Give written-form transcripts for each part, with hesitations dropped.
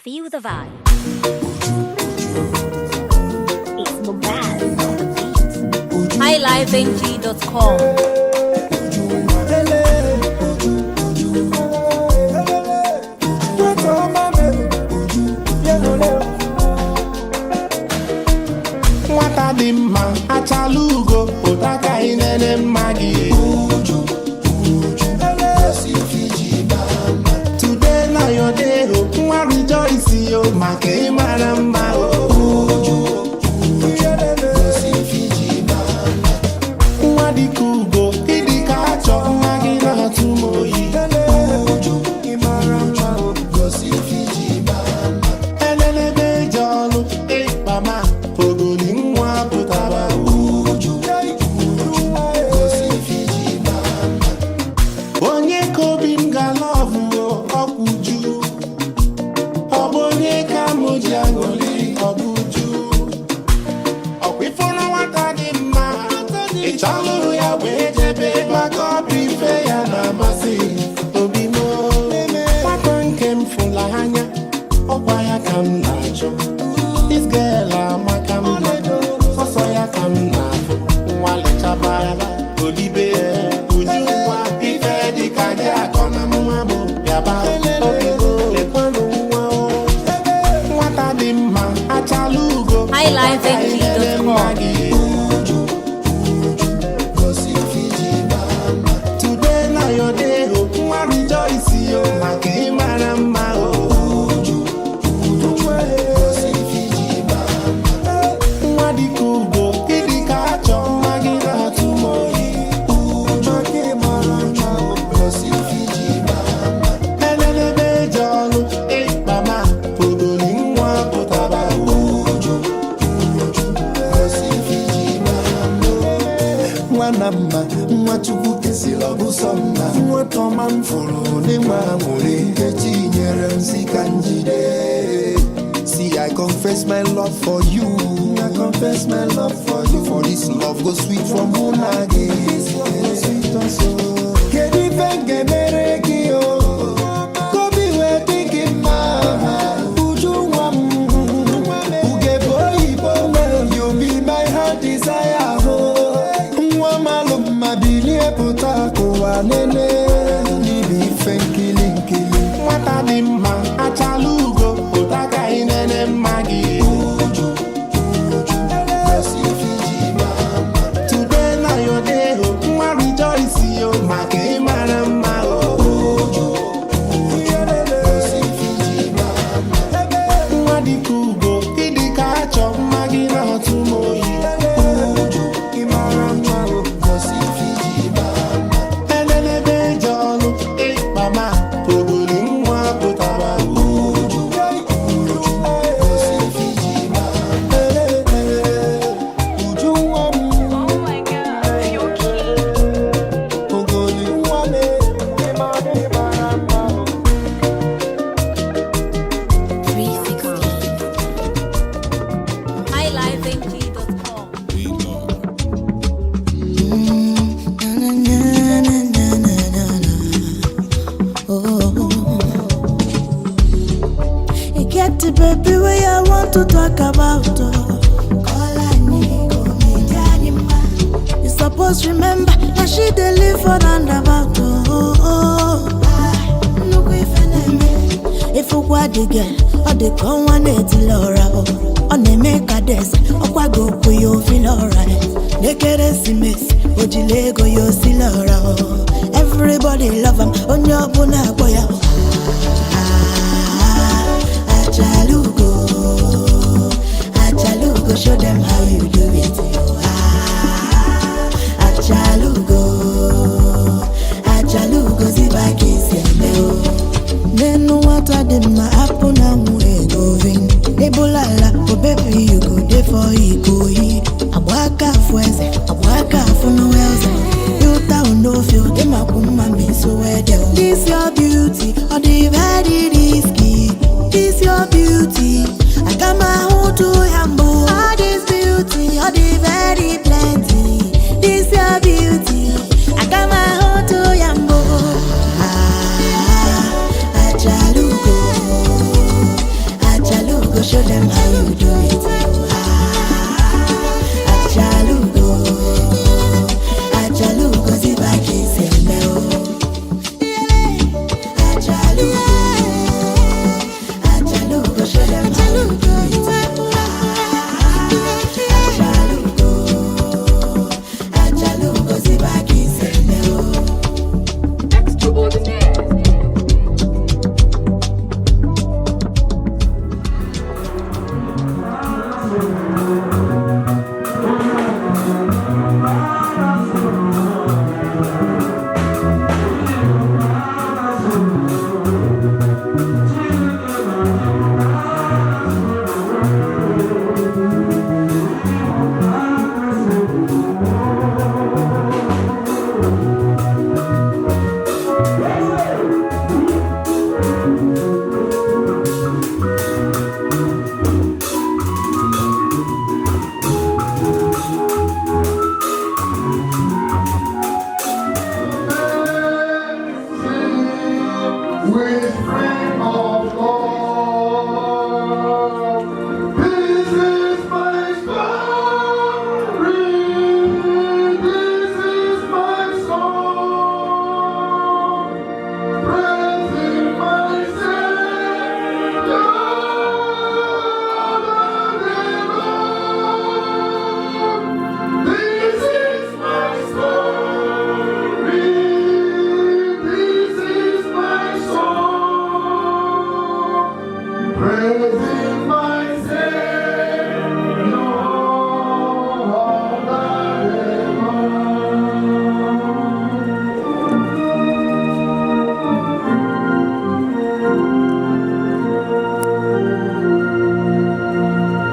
Feel the vibe. It's Mobaz on the beat. HighLifeNG.com. Nwata dị mma achala ugo ụtaka inene mmagi. Today na your day ho, nwa rejoice yo maka ịmara mma ho. Nwa dịka ugo ịdịka achọ nwa gị na-atụ m oyi. Elelebe eji ọlụ ịkpama ogoli nwa pụtara uju. Onye ka obi m ga-alọvụ ọkwụju, ọ bụ onye ka m ji aṅụrị ọbụju. Ọkwa ifuru nwata dị mma, ị chọlụ ya wee jebe maka ọbụ ife ya na-amasị obi m. Nwata nke m fụla anya, ọkwa ya ka m na-achọ. This girl amaka mma, ọsọ ya ka m na-afụ. Nwa lechabara odibe uju nwa ife dịka gị akọ na mma bụ bịaba obigo lekwanụ nwa o. Nwata dị mma achala ugo HighLifeNG.com. Today na your day ho, nwa rejoice yo maka ịmara mma o. Nwa dịka ugo ịdịka achọ nwa gị na-atụ m oyi. Elelebe eji ọlụ ịkpama ogoli nwa pụtara uju. Nwa na mma, nwa Chukwu kesịrị ọbụsọ mma. Nwata ọma m fụrụ n'ịgba aṅụrị, Nkechi nyere m si ka njide. See, I confess my love for you. I confess my love for you. For this love go sweet from Munage. Kedu ife nke mere gị o? Kobi wee dị gị mma. Uju nwa m, ugebe oyibo nwe. You be my heart desire ho. Nwa malụ mma bilie pụta kụwa nene. N'ibi ife nkili nkili. Nwata dị mma achala ugo ụtaka inene mma gị. Today na your day ho, nwa rejoice yo maka ịmara mma o. Nwa dịka ugo ịdịka achọ mma gị na-atụ m oyi. Elelebe eji ọlụ ịkpama ogoli nwa pụtara uju. Uju nwa m, Oh my god, you're cute. ogoli nwa m, ịmara mma o. 360. HighLifeNG.com. You get the baby way I want to talk about. All I need, go me daddy man. You suppose remember that she dey live for roundabout. Look if if you want the girl, or the con one Laura. On the make a desk, or kwa go put you feel alright. They get a simes, Ojilego you still around. Everybody love him, on your bona boy. Achalugo, show them how you do it. Achalugo, ziba kisi mbeo. Nenu wata de ma apu na mwe govin. Ebolala, oh baby you go there for ikoyi. Abwaka fueze, abwaka funo welze. You town no feel, de ma kuma me so well. This your beauty, Praising my Savior all the day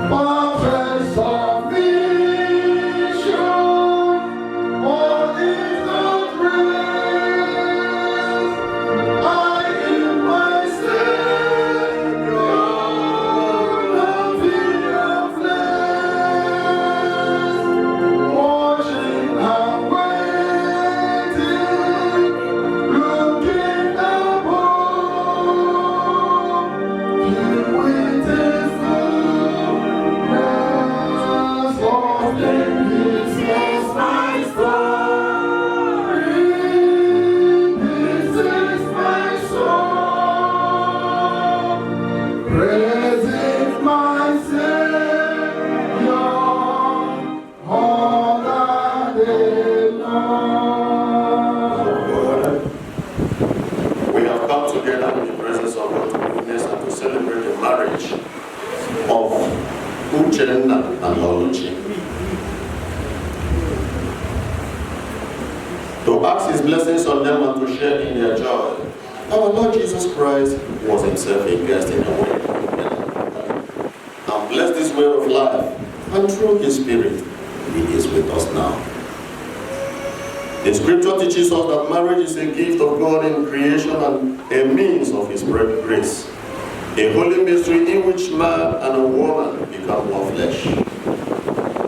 perfect submission, all is not praise. I give my Savior the fear flesh, watching and waiting, looking above, filled with His goodness, of this is my story, this is my song, praising my Savior all the day long. We have come together in the presence of God to witness and to celebrate the marriage of Uche and Oluchi. To ask His blessings on them and to share in their joy. Our Lord Jesus Christ was Himself a guest in the wedding and blessed this way of life, and through His Spirit, He is with us now. The scripture teaches us that marriage is a gift of God in creation and a means of His grace. A holy mystery in which man and a woman become one flesh.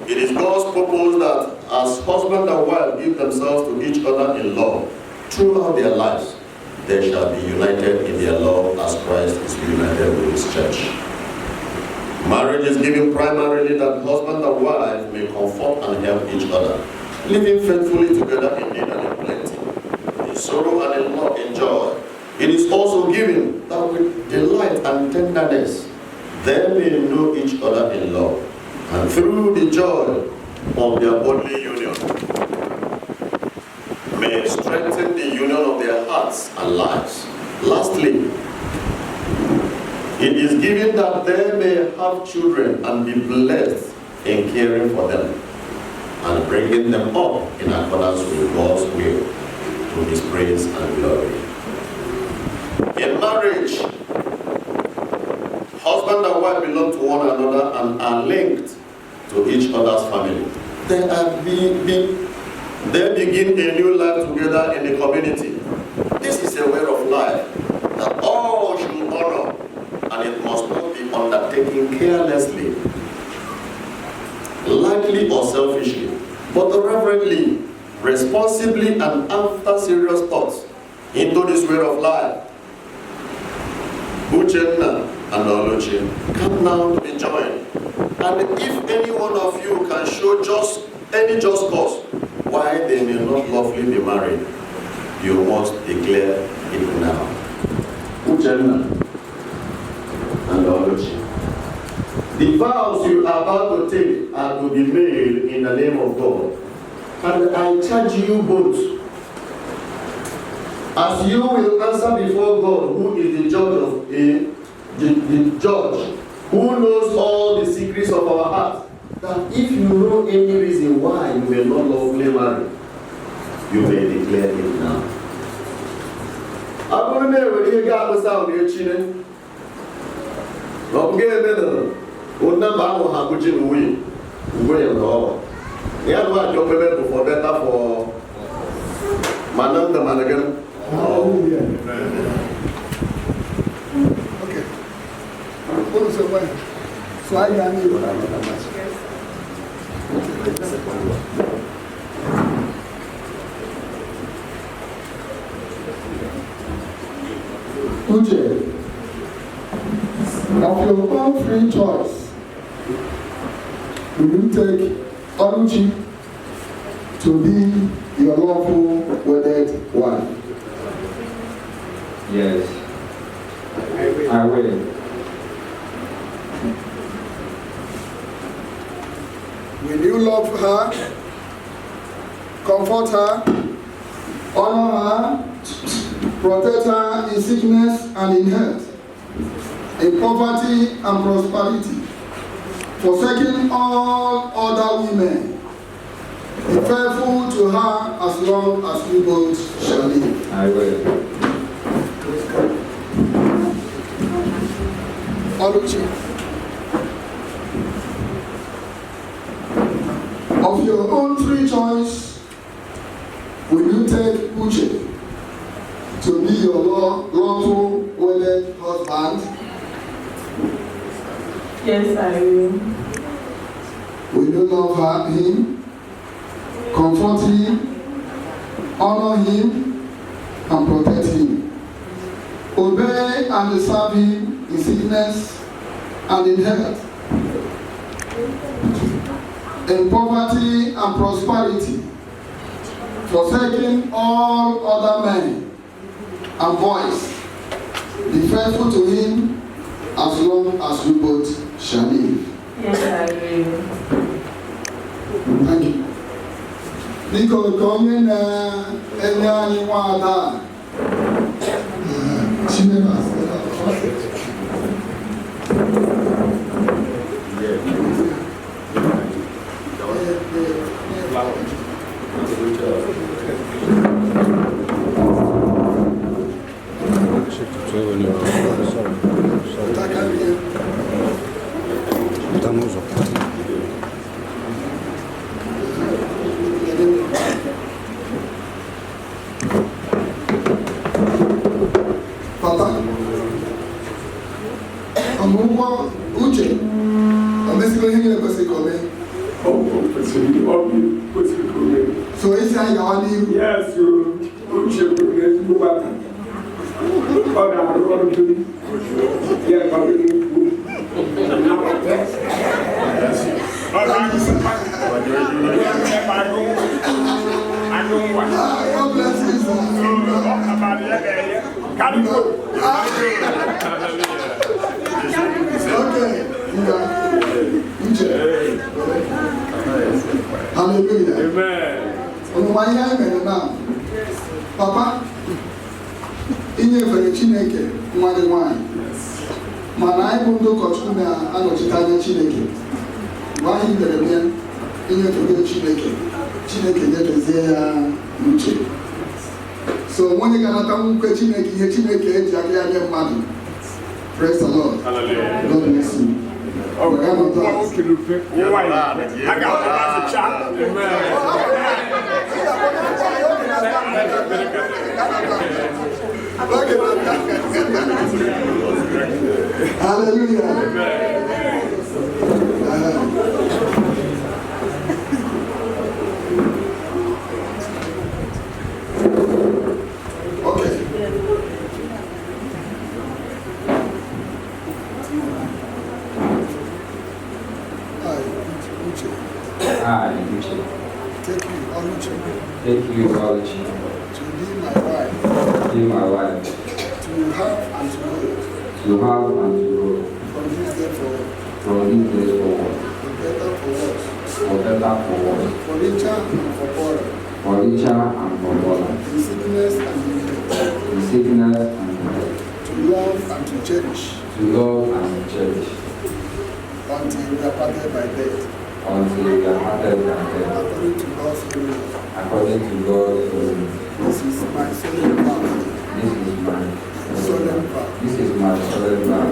It is God's purpose that as husband and wife give themselves to each other in love throughout their lives, they shall be united in their love as Christ is united with His church. Marriage is given primarily that husband and wife may comfort and help each other, living faithfully together in need and in plenty, in sorrow and in joy. It is also given that with delight and tenderness, they may know each other in love, and through the joy of their bodily union, may strengthen the union of their hearts and lives. Lastly, it is given that they may have children and be blessed in caring for them and bringing them up in accordance with God's will to His praise and glory. In marriage, husband and wife belong to one another and are linked to each other's family. They begin a new life together in the community. This is a way of life that all should honor, and it must not be undertaken carelessly, lightly or selfishly, but reverently, responsibly, and after serious thoughts into this way of life. Uche and Oluchi come now to be joined. And if any one of you can show any just cause why they may not lawfully be married, you must declare it now. Uche and Oluchi. The vows you are about to take are to be made in the name of God. And I charge you both, as you will answer before God, who is the judge the judge, who knows all the secrets of our hearts, that if you know any reason why you may not lawfully marry, you may declare it now. I'm going to never hear God was out here cheating. I'm getting better. What number I will have put you away? Away and all. Yeah, what you're prepared for better for Manam the Managan. Oh, yeah. Okay. What is the way? So I got you. Uche, of your own free choice, will you take Oluchi to be your lawful wedded wife? Yes, I will. Will you love her, comfort her, honor her, protect her in sickness and in health, in poverty and prosperity, forsaking all other women, be faithful to her as long as we both shall live. I will. Oluchi, of your own free choice, will you take Uche to be your lawful wedded husband? Yes, I will. Will you love him, comfort him, honor him, and protect him? Obey and serve him in sickness and in health, in poverty and prosperity, forsaking all other men and boys. Be faithful to him as long as we both shall live. Yes, I will. Thank you. Nico, come in any one she never Papa, Uche, I'm basically here to come. So is that your name? Yes, you should go back. God bless you, sir. Hallelujah. Amen. Papa, in your Chineke, one wine. Mana ibu ndo kochuna anochitanya Chineke. Why in your Chineke? Chineke nyebeze ya Uche. So when you can come to Chineke, Chineke, praise the Lord. Hallelujah. God bless you. Oh, I got the chat. Hallelujah. Okay. I, Uche, Take you, Oluchi, take you, Oluchi, to be my wife, be my wife, to have and to hold, to have and to grow, from this day forward, from this day forward, for better, for worse, for better, for worse, for richer and for poorer, for richer and for poorer, in sickness and in health, in sickness and in health, to love and to cherish, to love and to cherish, until we are parted by death, until we are parted by death, according to God's will. according to God's will. This is my solemn vow. This is my Solemn vow. This is my solemn vow.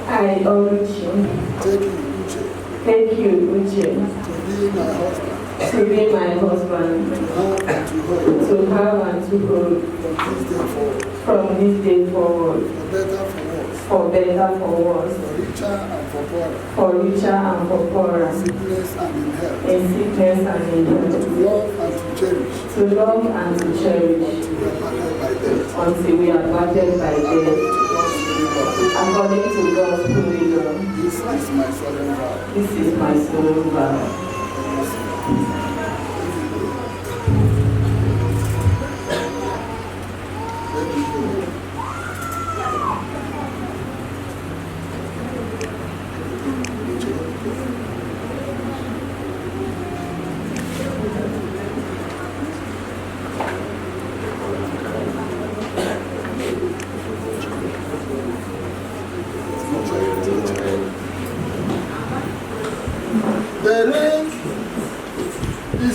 I, Oluchi, take you, Uche, take you, Uche, to be my husband, to be my husband, to have and to hold, to have and to hold from this day forward, from this day forward, for better, for worse, for richer and for poorer, for richer and for poorer, in sickness and in health, in sickness and in health, to love and to cherish, to love and to cherish, until we are parted by death, until we are parted by death, according to God's will. This is my solemn vow. This is my solemn vow.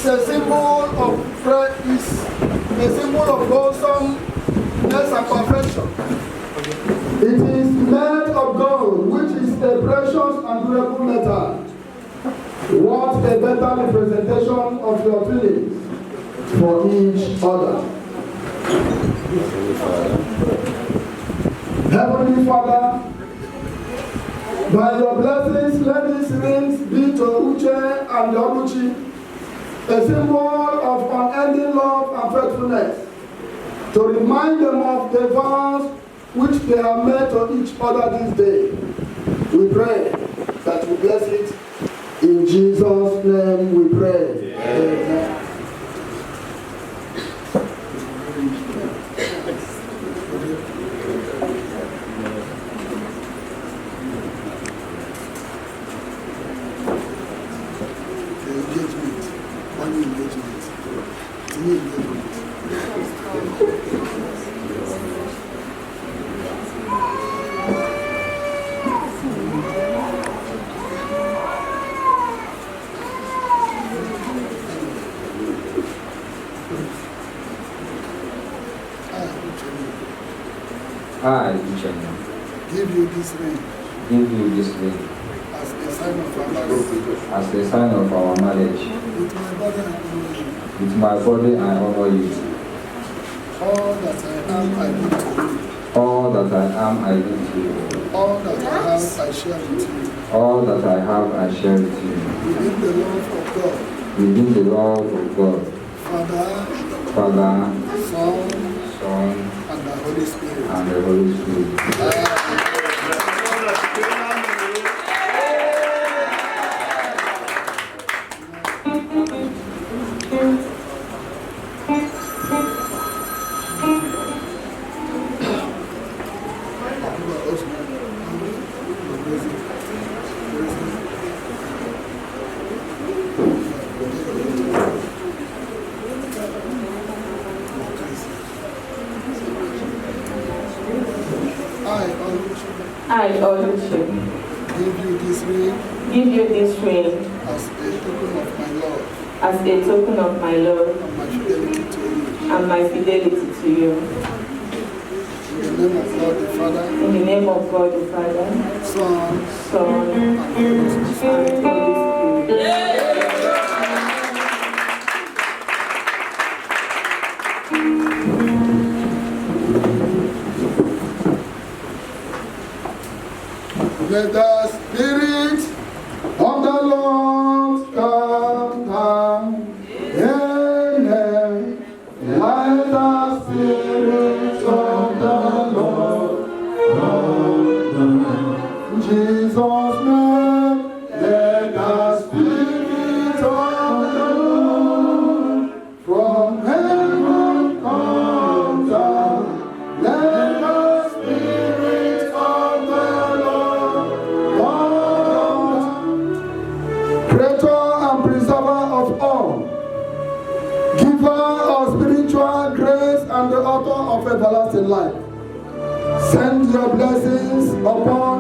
a symbol of wholesomeness and perfection. It is made of gold, which is a precious and durable metal. What a better representation of your feelings for each other. Heavenly Father, by your blessings, let these rings be to Uche and Oluchi a symbol of unending love and faithfulness, to remind them of the vows which they have made to each other this day. We pray that you bless it. In Jesus' name we pray. Amen. I, Uche, Give you this ring give you this ring as a sign of our marriage. as a sign of our marriage. With my body I honor you. With my body, I honor you. All that I am, I give to you. All that I am, I give to you. All that I have, I share with you. All that I have, I share with you. Within the love of God, Within the love of God, Father, Father, Son, Son, and the Holy Spirit. and the Holy Spirit. I, Oluchi, Give you this ring as a token of my love and my fidelity to you. In the name of God the Father, In the name of God the Father, Son, Son, and Holy Spirit. and Holy Spirit. Let the Spirit of the Lord come down. Amen. Let the Spirit of the Lord come down. In Jesus' name, let the Spirit of the Lord from heaven come down. Let the Spirit of the Creator and preserver of all, giver of spiritual grace and the author of everlasting life, send your blessings upon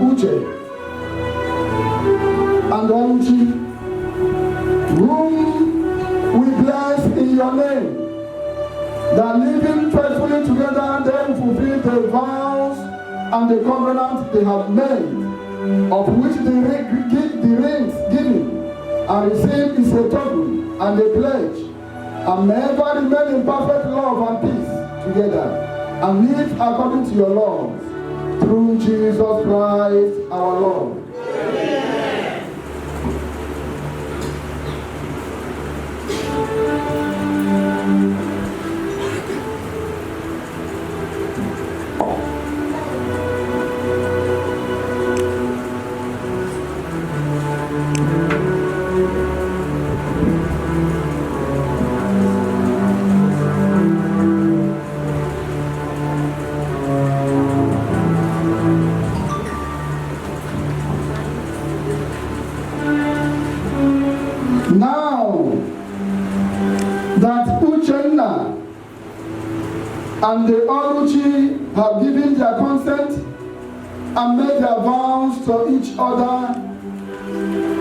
Uche and Oluchi, whom we bless in your name, that living faithfully together they will fulfill the vows and the covenant they have made, of which the rings given and received is a token and a pledge, and may ever remain in perfect love and peace together, and live according to your laws, through Jesus Christ our Lord. And the Oluchi have given their consent and made their vows to each other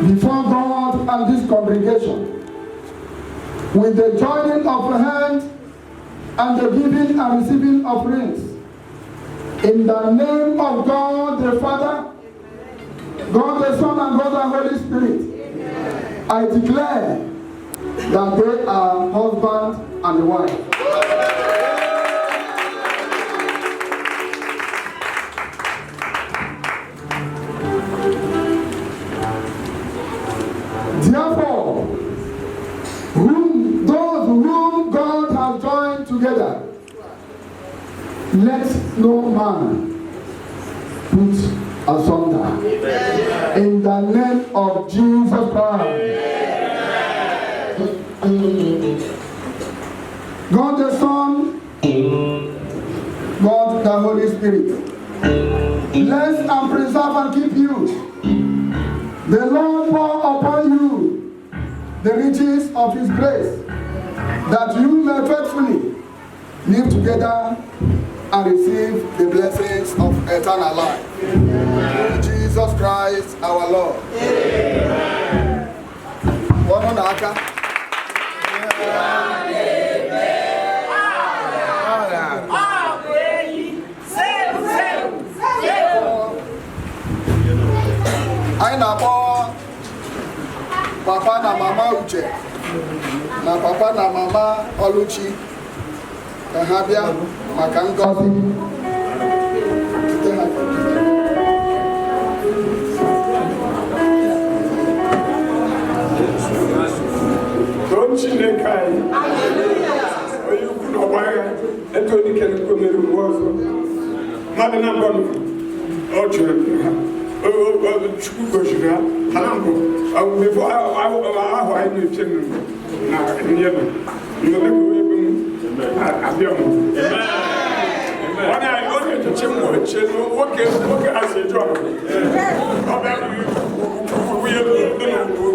before God and this congregation. with the joining of hands and the giving and receiving of rings. In the name of God the Father, God the Son, and God the Holy Spirit, I declare that they are husband and wife. Therefore, those whom God has joined together, let no man put asunder. In the name of Jesus Christ. God the Son, God the Holy Spirit, bless and preserve and keep you. The Lord pour upon you the riches of His grace, that you may faithfully live together and receive the blessings of eternal life. Through Jesus Christ our Lord. Amen. One on the aka. I na Papa na Mama Uche, na Papa na Mama Oluchi, ka ha bịa maka ngọzi. Don't Chineke anyị, onye ukwu na ọgbagha, etu onye ike n'ukwu mere uwe ọzọ. Mmadụ na mbọ ọ chụrụ ha. Chukwu gọziri ha na mbụ befo ahụ anyị na-eche na ihe nọ ebe m abịa m ọ na-eche m eche nwoke ha si eju ọrụ ọ bịa nwunye dị n'okwu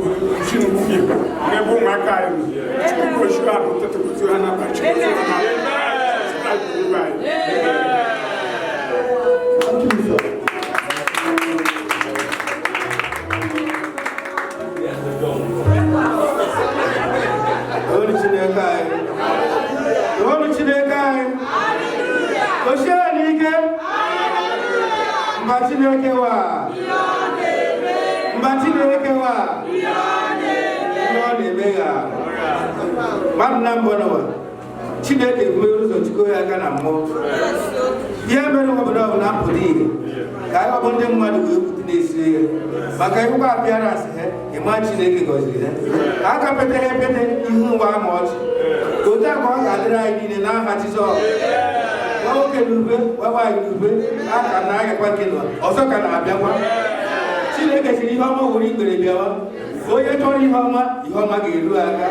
n'ebe ụmụaka anyị Chukwu gọziri ahụ tụtụtụ ha na-abachi Chineke kwere ụzọ chukwu ya aka na mmụọ ihe mere obodo ọbụla apụrụ ihe ka anyị ọbụ ndị mmadụ wee kwute na-esi ihe maka ịgwa abịara asị ha ịma Chineke gọziri ha aka petere epete ihu ụwa ama ọchị otu a ka ọ ga-adịrị anyị niile n'aha Jizọs nwoke na ube nwaanyị na ube aka na-agakwa nke nọ ọzọ ka na-abịakwa Chineke siri ihe ọma wuru ikpere bịawa onye chọrọ ihe ọma ga-eru aka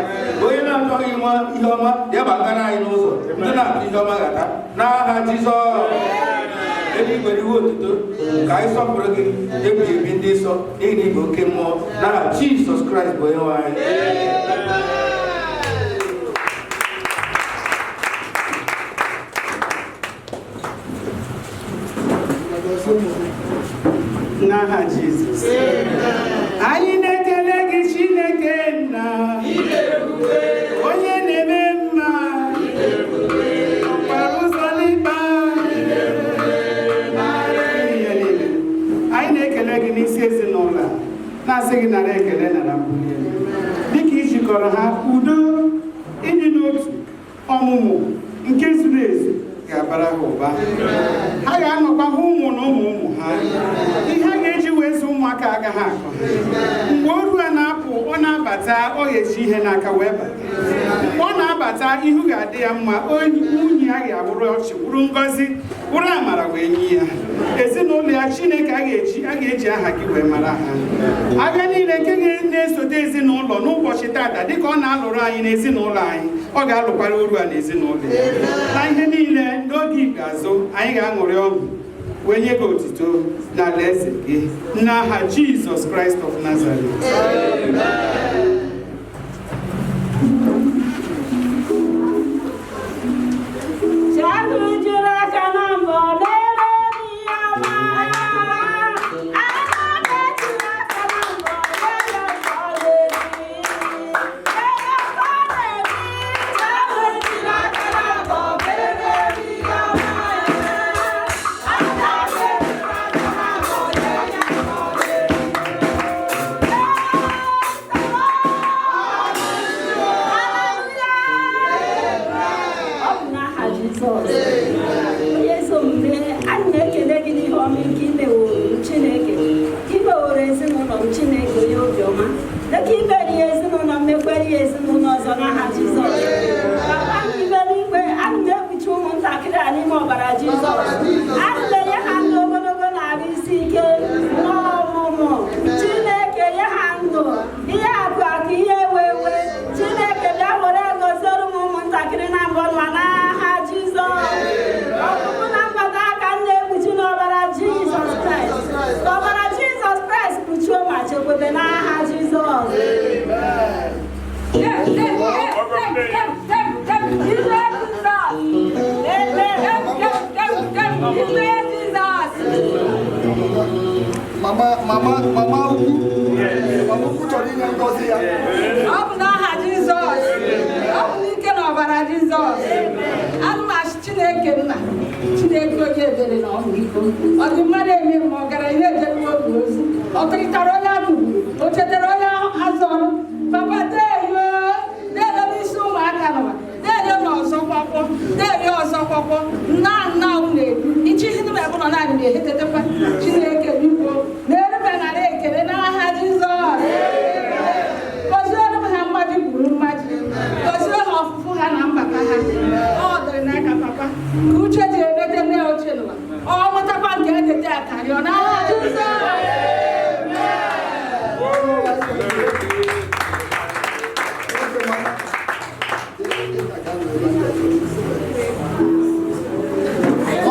onye na-achọghị ihe ọma ya gbagara anyị n'ụzọ ndị na-atụ ihe ọma gata n'aha Jizọs eluigwe iwe otuto ka anyị sọpụrụ gị ebighị ebi ndị nsọ n'ihi na ịbụ oke mmụọ n'aha Jizọs Kraịst bụ onye nwe anyị. N'aha Jizọs anyị na-ekele gị Chineke nna onye na-eme mma ọkpara ụzọ n'ikpe anyị na-ekele gị n'isi ezinụlọ na-asị gị nara ekele nara mbuli dịka ijikọrọ ha udo ịdị n'otu ọmụmụ nke zuru ezu ga-abara ha ụba ha ga-anọkwa ha ụmụ na ụmụ ha ihe a ga-eji wee zụ ụmụaka agaghị akọ mgbe oru a na-apụ ọ na-abata ọ ga-eji ihe n'aka wee bata mgbe ọ na-abata ihu ga-adị ya mma nwunye ya ga-abụrụ ọchị bụrụ ngọzi bụrụ amara wee nye ya ezinụlọ ya Chineke a ga-eji aha gị wee mara ha agha niile nke na-esote ezinụlọ n'ụbọchị tata dịka ọ na-alụrụ anyị n'ezinụlọ anyị ọ ga-alụkwara oru a n'ezinụlọ ya na ihe niile n'oge ikpeazụ anyị ga-aṅụrị ọṅụ wee nye gị otito na alaeze gị n'aha Jizọs Kraịst of Nazareth. Jizọs. Onye so mgbe anyị na-ekele gị n'ihe ọma nke imeworo Chineke. Imeworo ezinụlọ m Chineke onye obiọma. Dịka imeri ya ezinụlọ m mekwere ya ezinụlọ ọzọ n'aha Jizọs. Papa m imere igwe, anyị na-ekpuchi ụmụntakịrị a n'ime ọbara Jizọs. Anyị na-enye ha ndụ ogologo na arụ isi ike n'ọmụmụ. Chineke nye ha ndụ, ihe akụ akụ, ihe ewe ewe. Chineke bịa were gọziere m ụmụntakịrị na mbọ ma n'aha Jizọs. Ọkpụkpụ na mkpata aka m na-ekpuchi n'ọbara Jizọs Kraịst. Ka ọbara Jizọs Kraịst kpuchie ma chekwebe n'aha Jizọs. Mama ukwu chọrọ inye ngọzi ya. Ọ bụ n'aha Jizọs. Ọ bụ n'ike na ọbara Jizọs. Ana m achị Chineke nna, Chineke onye ebere na ọmịiko. Ọ dị mmadụ eme ma ọ gara ihe ejere obi ozi. Ọ tụrịtara onye atụgburu, o chetara onye azọrọ. Papa deyo, deyo n'isi ụmụaka nọba, deyo n'ọzọ kwakwo, deyo ọzọ kwakwo, nna unu na-edu. Ichi ihe ndị bụ nọ naanị na-ehetetekwa Chineke biko. Na-erube nara ekele n'aha Jizọs. Gọziere m ha mmadụ gburu mmadụ. Gọziere ha ọfụfụ ha na mbata ha. Ọ dịrị n'aka papa. Ka Uche ji elete nne Ochi n'ụwa. Ọ mụtakwa nke edete akarị ọ n'aha Jizọs.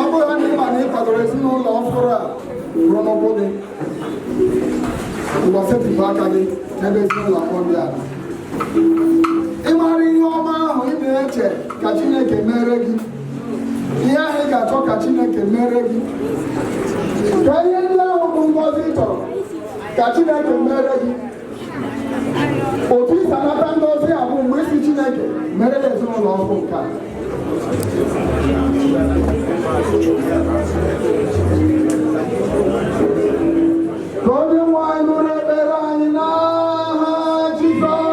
Ọ bụrụ na ị ma na ị kwadoro ezinụlọ ọhụrụ a ruo n'ụkwụ gị, ụbọchị setịpụ aka gị n'ebe ezinụlọ ahụ dị ala. Ị mara ihe ọma ahụ ị na-eche ka Chineke mere gị, ihe ahụ ị ga-achọ ka Chineke mere gị, ka ihe ndị ahụ bụ ngọzi ị chọrọ ka Chineke mere gị. Otu isi anata ngọzi a bụ mgbe isi Chineke mere ya ezinụlọ ọhụrụ nke a. Ka onye nwe anyị nụrụ ekpere anyị n'aha Jizọs.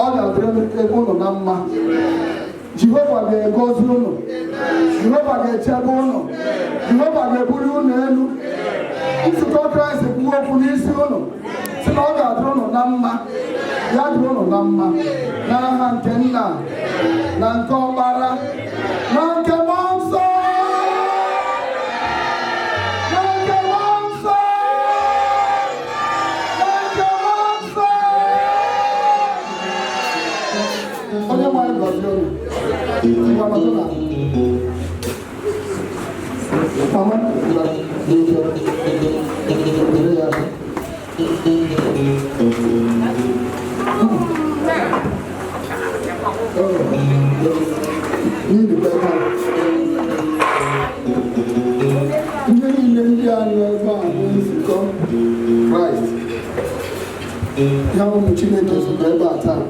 Ọ ga-adịrị unu na mma. Jehova ga-egozi unu, Jehova ga-echebe unu, Jehova ga-ebuli unu elu. Nzukọ Kraịst kwuo okwu n'isi unu si na ọ ga-adịrị unu na mma, ya dịrị unu na mma n'aha nke Nna na nke Ọkpara na nke Mmụọ Nsọ. Onye nwe anyị gọzie unu. Mama, ihe niile ndị a nọ ebe a bụ nzukọ Kraịst. Ya ụmụ Chineke zukọ ebe a taa.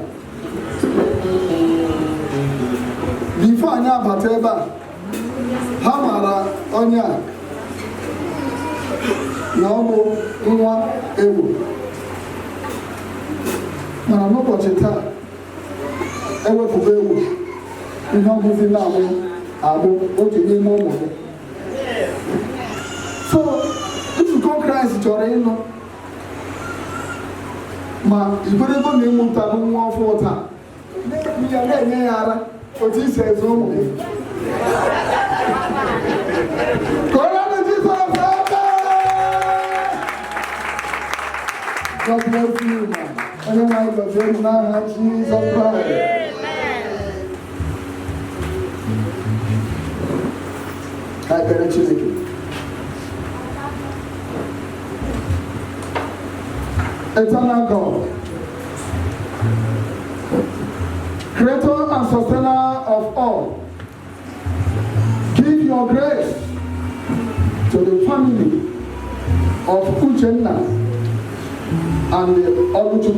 Bifo anyị abata ebe a, ha mara onye a na ọ bụ nwa ewu, mana n'ụbọchị taa ewepụga ewu ihe ọbụzi na-abụ otu n'ime ụmụ gị. So nzukọ Kraịst chọrọ ịnụ ma igwerego na ịmụta nwa ọfụ taa ya na-enye ya ara otu isi eze ụmụ gị. God bless you, man. Onye nwe anyị gọzie unu n'aha Jizọs Kraịst. Ka ekpere Chineke. Eternal God, Creator and Sustainer of all, give your grace to the family of Uche and the Oluchi.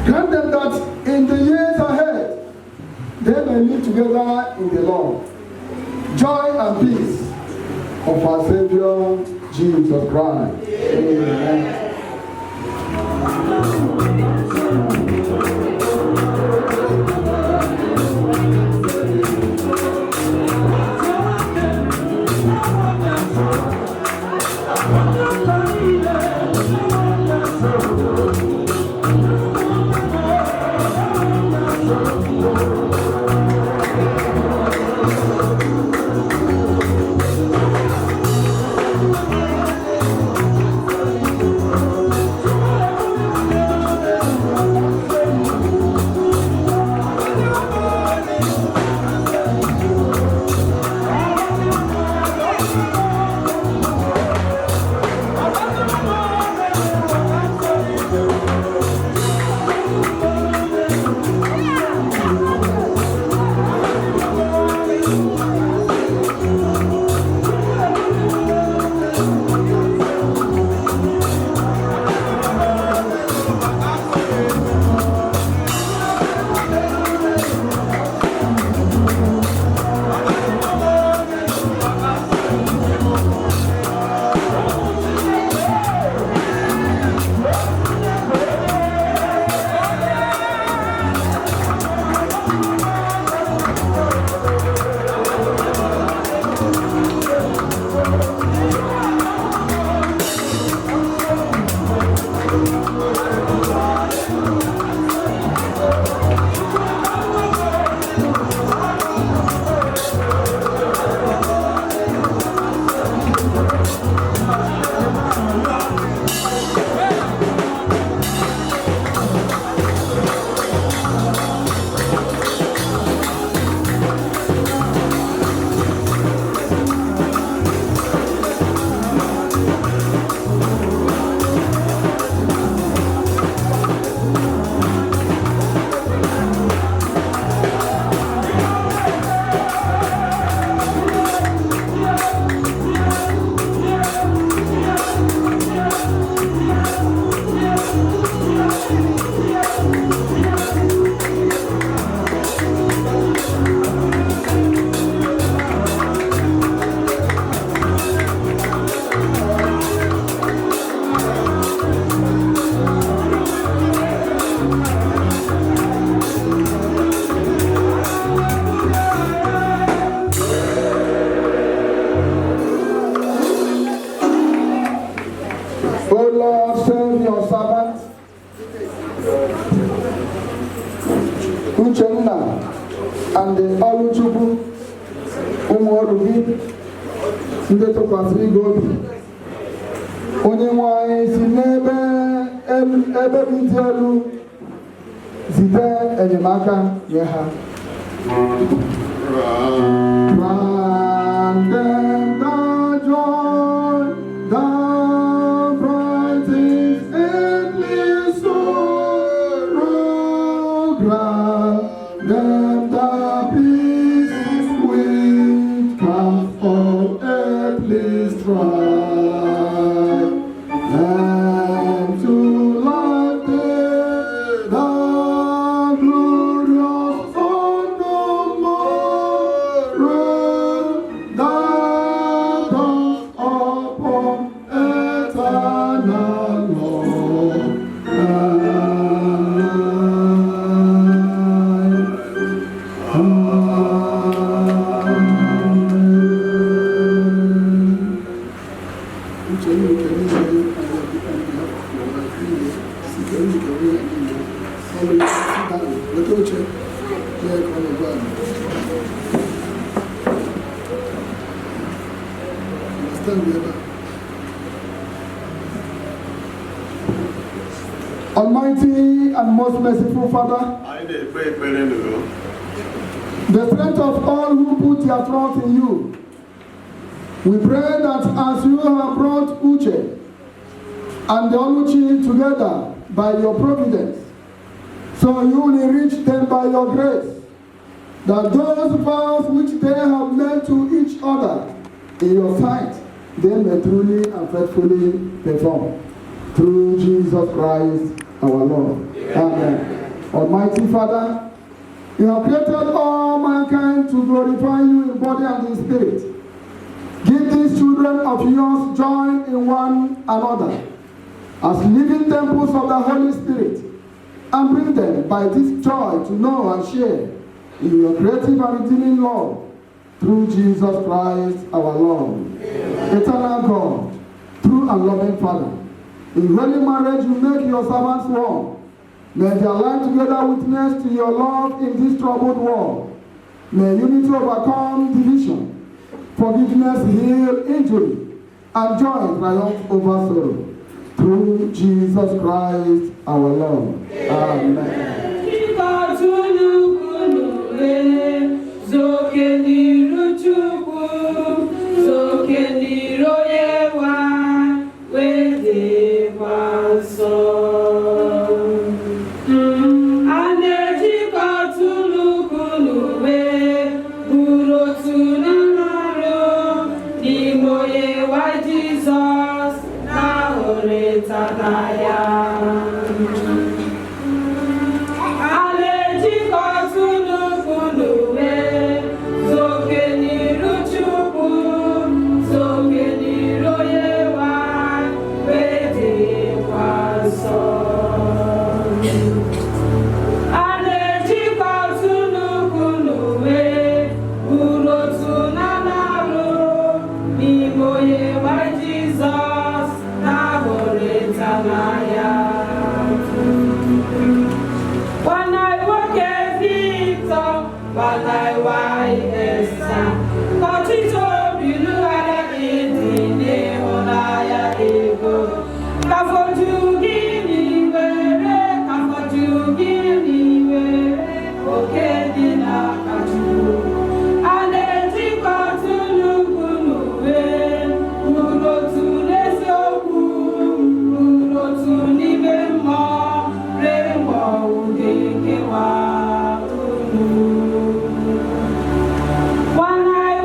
Grant them that in the years ahead, they may live together in the Lord. Joy and peace of our Savior, Jesus Christ. Amen. Oluchi, ụmụ ọrụ gị ndị tụkwasịrị gị obi, onye nwe anyị si n'ebe gị dị elu zite enyemaka nye ha. Grant them the joy that brightens endless sorrow. Grant them the peace which comes from earthly strife, and to life the glorious tomorrow that comes upon eternal love. Almighty and most merciful Father, the strength of all who put their trust in you, we pray that as you have brought Uche and the Oluchi together by your providence, so you will enrich them by your grace, that those vows which they have made to each other in your sight, they may truly and faithfully perform. Through Jesus Christ our Lord. Amen. Almighty Father, you have created all mankind to glorify you in body and in spirit. Give these children of yours join in one another as living temples of the Holy Spirit, and bring them by this joy to know and share in your creative and redeeming love. Through Jesus Christ our Lord. Amen. Eternal God, true and loving Father, in holy marriage you make your servants one. May their life together witness to your love in this troubled world. May unity overcome division, forgiveness heal injury, and joy triumph over sorrow. Through Jesus Christ our Lord. Amen. When I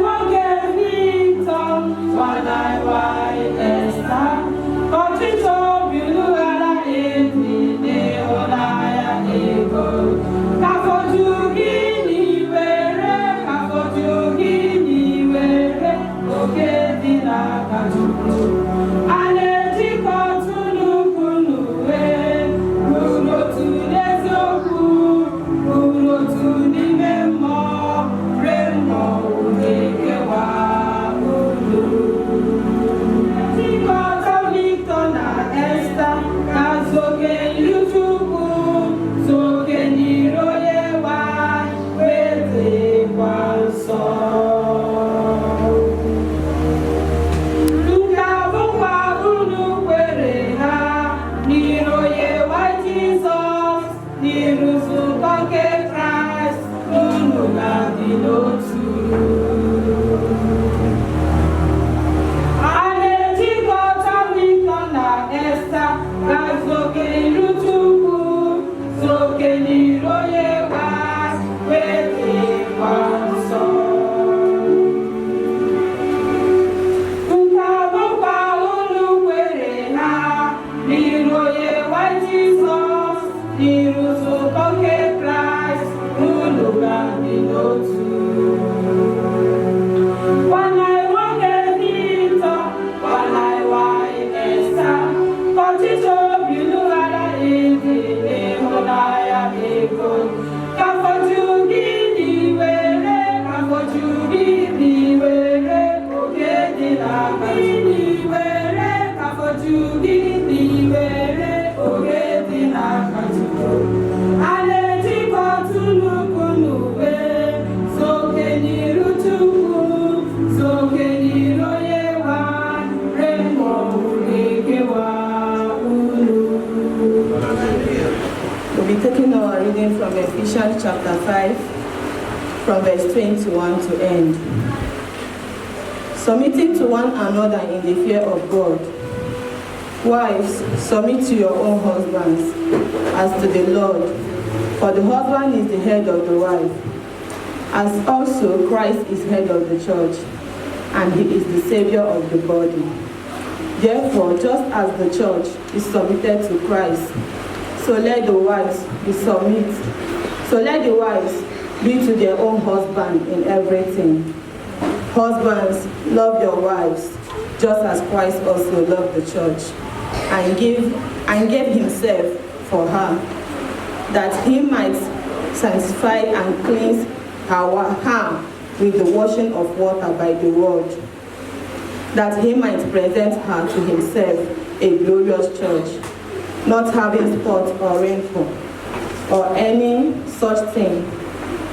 From Ephesians chapter 5, from verse 21 to end. Submitting to one another in the fear of God. Wives, submit to your own husbands, as to the Lord. For the husband is the head of the wife, as also Christ is head of the church, and he is the Savior of the body. Therefore, just as the church is submitted to Christ, so let the wives be to their own husband in everything. Husbands, love your wives, just as Christ also loved the church, and gave himself for her, that he might sanctify and cleanse her with the washing of water by the word, that he might present her to himself a glorious church, not having spot or wrinkle, or any such thing,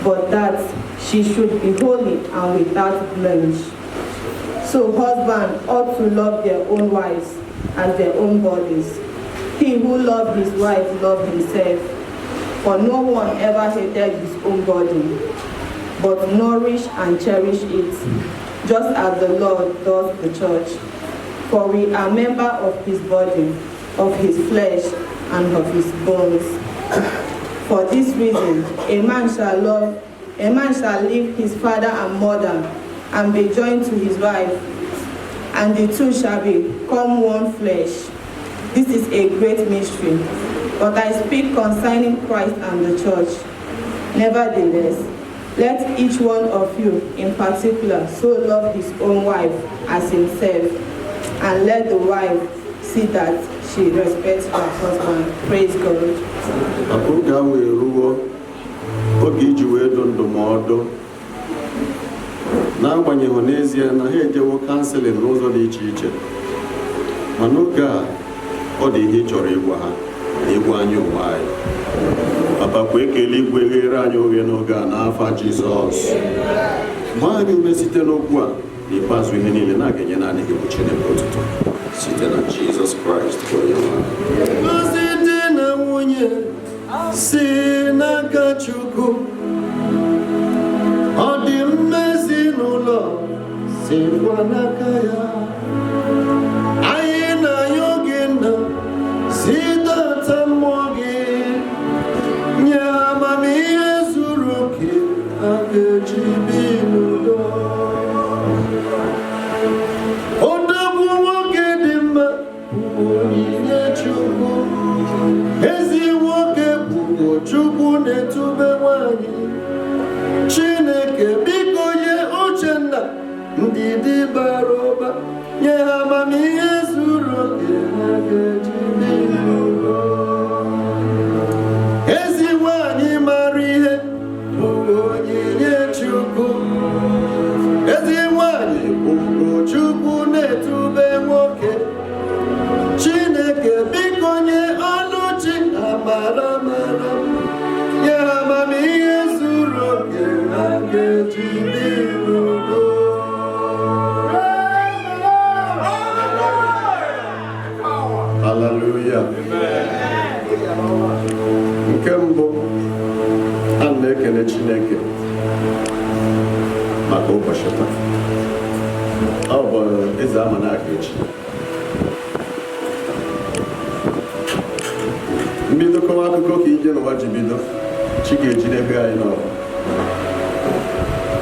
but that she should be holy and without blemish. So husbands ought to love their own wives as their own bodies. He who loves his wife loves himself, for no one ever hated his own body, but nourish and cherish it, just as the Lord does the church. For we are members of his body, of his flesh, and of his bones. For this reason, a man shall leave his father and mother, and be joined to his wife, and the two shall become one flesh. This is a great mystery, but I speak concerning Christ and the church. Nevertheless, let each one of you in particular so love his own wife as himself, and let the wife see that she respects her husband. Praise God. Oge wee ruo oge iji wee dụ ndụmọdụ, n'agbanyeghị n'ezie na ha ejewo kanseling n'ụzọ dị iche iche, ma n'oge a ọ dị ihe chọrọ ịgwa ha na ịgwa anyị onwe anyị. Papa, kwe ekele igwe ghere anyị oghe n'oge a n'afa Jizọs. Gbaa anyị ume site n'okwu a n'ikpeazụ ihe niile na-aga-enye naanị gị bụ Chineke otuto site na Jizọs Kraịst onye nwe anyị. Site na nwunye si n'aka Chukwu, ọ dị mmezi n'ụlọ sikwa n'aka ya. Anyị na-ayọ gị nna sidata mmụọ gị, nye amamihe zuru oke a ga-eji bi n'udo. Odogwu nwoke dị mma bụ onyinye Chukwu, ezi nwoke bụ Chukwu na-etube nwanyị. Chineke biko nye Uchenna ndidi bara ụba, nye ha amamihe zuru oke ha ga-eji bi n'udo. Ezi nwanyị mara ihe bụ onyinye Chukwu, ezi nwanyị bụ Chukwu na-etube nwoke. Chineke biko nye Oluchi amara mara, nye ha amamihe zuru oke ha ga-eji bi n'udo. Hallelujah. Nke mbụ, a na-ekele Chineke maka ụbọchị taa. Ọ bụ eze ama n'aka echi. Mbido kọwa akụkọ ka ije n'ụwa ji bido, chi ga-ejidebe anyị n'ọrụ.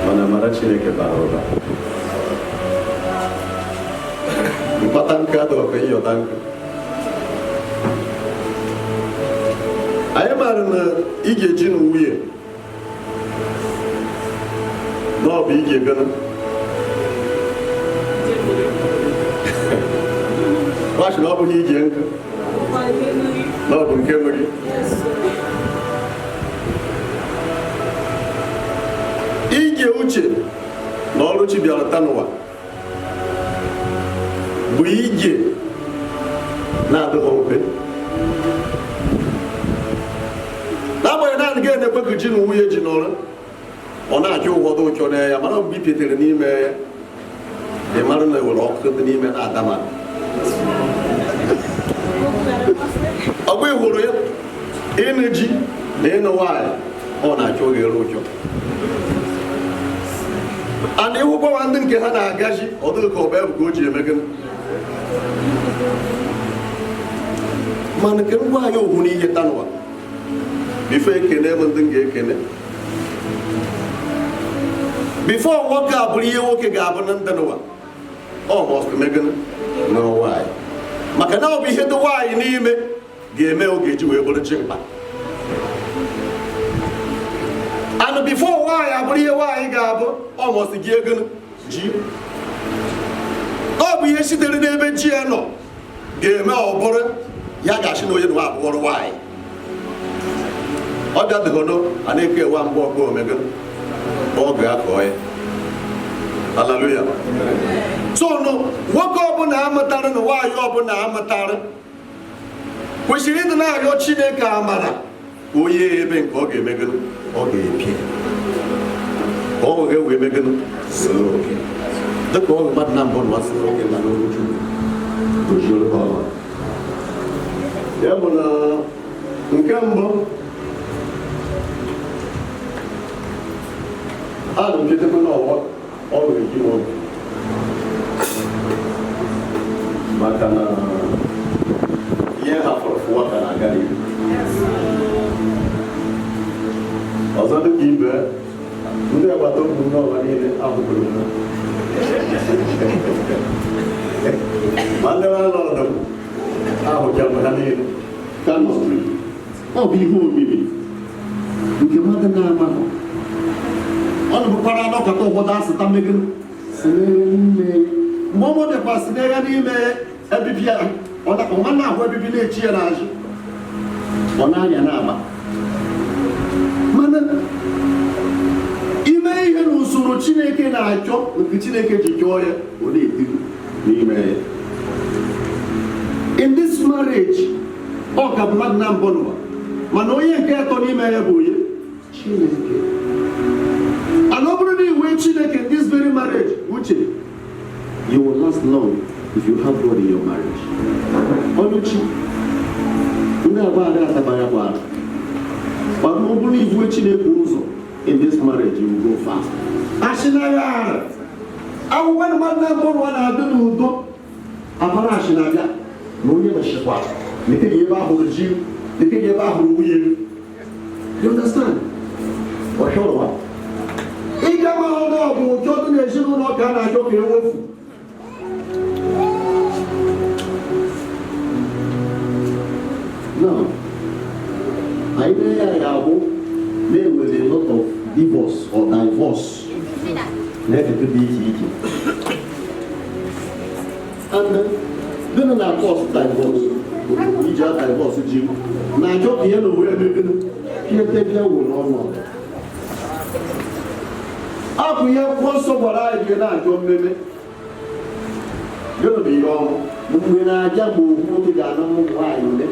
Mana amara Chineke bara ụba. Mkpata nkụ adọghị ka ịyọta nkụ. Anyị maara na ị ga-eji na nwunye na ọ bụ ije gana. Wachi na ọ bụghị ije nkụ. Na ọ bụ nke nwere. Ije Uche na Oluchi bịara taa n'ụwa bụ ije na-adịghị mfe. N'agbanyeghị naanị gị na-ekwe ka ji na nwunye ji n'ọrụ, ọ na-achọ ụfọdụ ụchọ na ya, mana mgbe i petere n'ime ya, ị mara na ewere ọkụ dị n'ime na-adama. Ọ bụ ịhụrụ ya ịnụ ji na ịnụ nwaanyị, ọ na-achọ oghere ụchọ. Ana ihu gbawa ndị nke ha na-agaji ọ dịghị ka ọ bụ ka o ji eme gịnị. Mana nke ngwa anyị ogwu n'ihe taa n'ụwa bifo ekene bụ ndị m ga-ekene. Bifo nwoke a bụrụ ihe nwoke ga-abụ na ndị n'ụwa, ọ mọstụ megịnị na nwaanyị. Maka na ọ bụ ihe dị nwaanyị n'ime ga-eme oge eji wee bụrụ chi mkpa. And before nwaanyị abụrụ ihe nwaanyị ga-abụ, ọ mọstụ gị ego ji. Ọ bụ ihe sitere n'ebe ji ya nọ ga-eme ọ bụrụ ya ga-achị na onye nwa abụghọrọ nwaanyị. Ọ bịadịgono a na-eke ewa mgbe ọgụ omegoro ọ ga-akọ ya. Hallelujah. So nwoke ọbụla amụtara na nwaanyị ọbụla amụtara kwesịrị ịdị na-arịọ Chineke amara onye ebe nke ọ ga-emegoro ọ ga-epi ka ọ wee wee megoro soro oke dịka ọ mmadụ na mbụ na soro oke na n'oruju ojiolu ha ọma. Ya bụ na nke mbụ a na-echetekwa n'ọwa ọ ga-eji n'oge maka na ihe hafụrụ fụwa ka na-aga n'ihu. Ọzọ dịka ibe ndị agbata obi n'ọba niile ahụgburu ha ma ndị ha n'ọdụ ahụchabụ ha niile ka nọstri. Ọ bụ ihe obibi nke mmadụ na-amaghị. Ọ nụbụkwara anọkọta ụfọdụ asịta megoro si n'ime mgbe ọmụ dịkwa si n'egha n'ime ebibi ya, ọma na-ahụ ebibi na-echi ya n'azụ, ọ na-anya na-agba. Mana ime ihe n'usoro Chineke na-achọ nke Chineke ji chọọ ya, ọ na-etiku n'ime ya. In this marriage, ọ ka mmadụ na mbụ n'ụwa, mana onye nke atọ n'ime ya bụ onye Chineke. And ọ bụrụ na iwe Chineke in this very marriage, Uche, you will last long if you have God in your marriage. Oluchi, ndị agba ada atabara kwa ara. But ọ bụrụ na iwe Chineke ụzọ in this marriage, you will go fast. Ashinaga ara. Akwụkwọ na mmadụ na-abụ ụwa na-adị n'udo. Amara ashinaga na onye na-echekwa. Nke ebe ahụrụ ji, nke ebe ahụrụ nwunye. You understand? Ọ chọrọ wa. Ịga ma ọrụ ọgụ ụfọdụ n'ezinụlọ ka a na-achọ ka ewefu. Now, anyị na-abụ na-enwere a lot of divorce or divorce na-efete dị iche iche. And gịnị na-akọs divorce iji a divorce ji na-achọ ka ihe na onwe emegoro pietebia were ọnụ. Ọ bụ ihe akwụkwọ nsọ gwara anyị ihe na-achọ mmemme. Gịnị bụ ihe ọmụ mgbe na-aja ma ohu nwoke ga-ana ụmụ nwaanyị ole.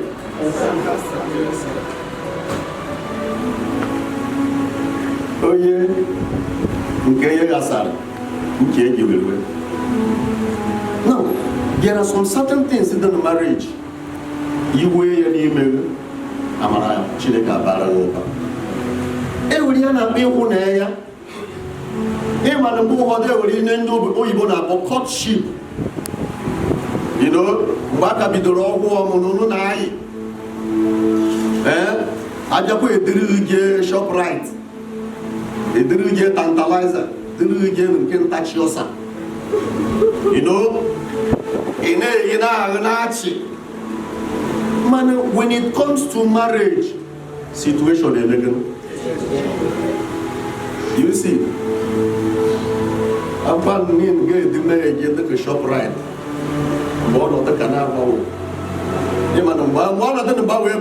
Onye nke ihe gasara nke eji were. Now, there are some certain things in the marriage iwe ya n'ime amara Chineke abara ụba. E were ya na-akpa ịhụ na ya Him and the boy they were in Oyibo courtship. You know, Waka be the wrong woman, Ajapo a dirige shop right. A dirige tantalizer. Dirige can touch your son. You know? Man, when it comes to marriage, situation is you see, upon me get the marriage in the shop right. One of the canal. One of them about where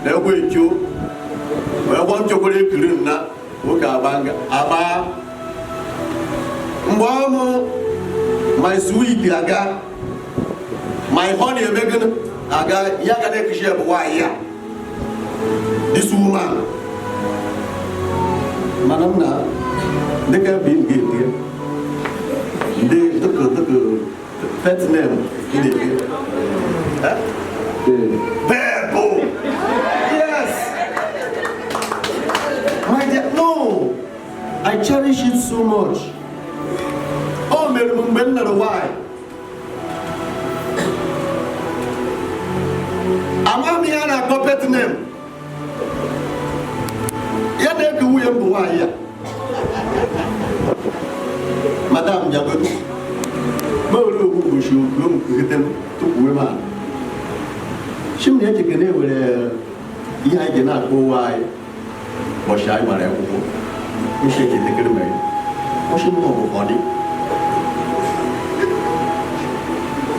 they wait you. Well, one chocolate cream now. Abba. My sweet Yaga, my honey Megan, Aga, Yaga, why, this woman, Madam, they can be guilty. They took the pet name. Bebo! Yes! My dear, no! I cherish it so much. Oh, me remember why. Amami ana puppet name. Yade kuye mbuaya. Madam Jagodu. Bolo bushu kum kutem to kuema. Shimne yake kene wele iya jena ko wai. Boshai mare ko. Misheke tekirme. Moshimo ko body.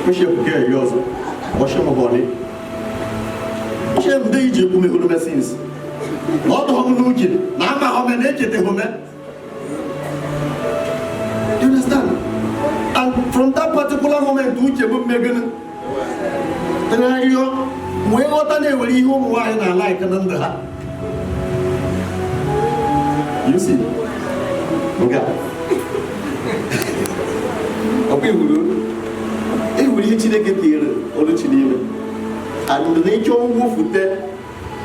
Bishop Gay Yozo, Washington Body. Shem Deji Pumi since. Not home looking, Nama home and naked home. You understand? And from that particular moment, Uche would Megan. Then I know where what I will eat home wine I like and under her. You see? Okay. Okay, Chineke tiere Oluchi n'ime and the nature of food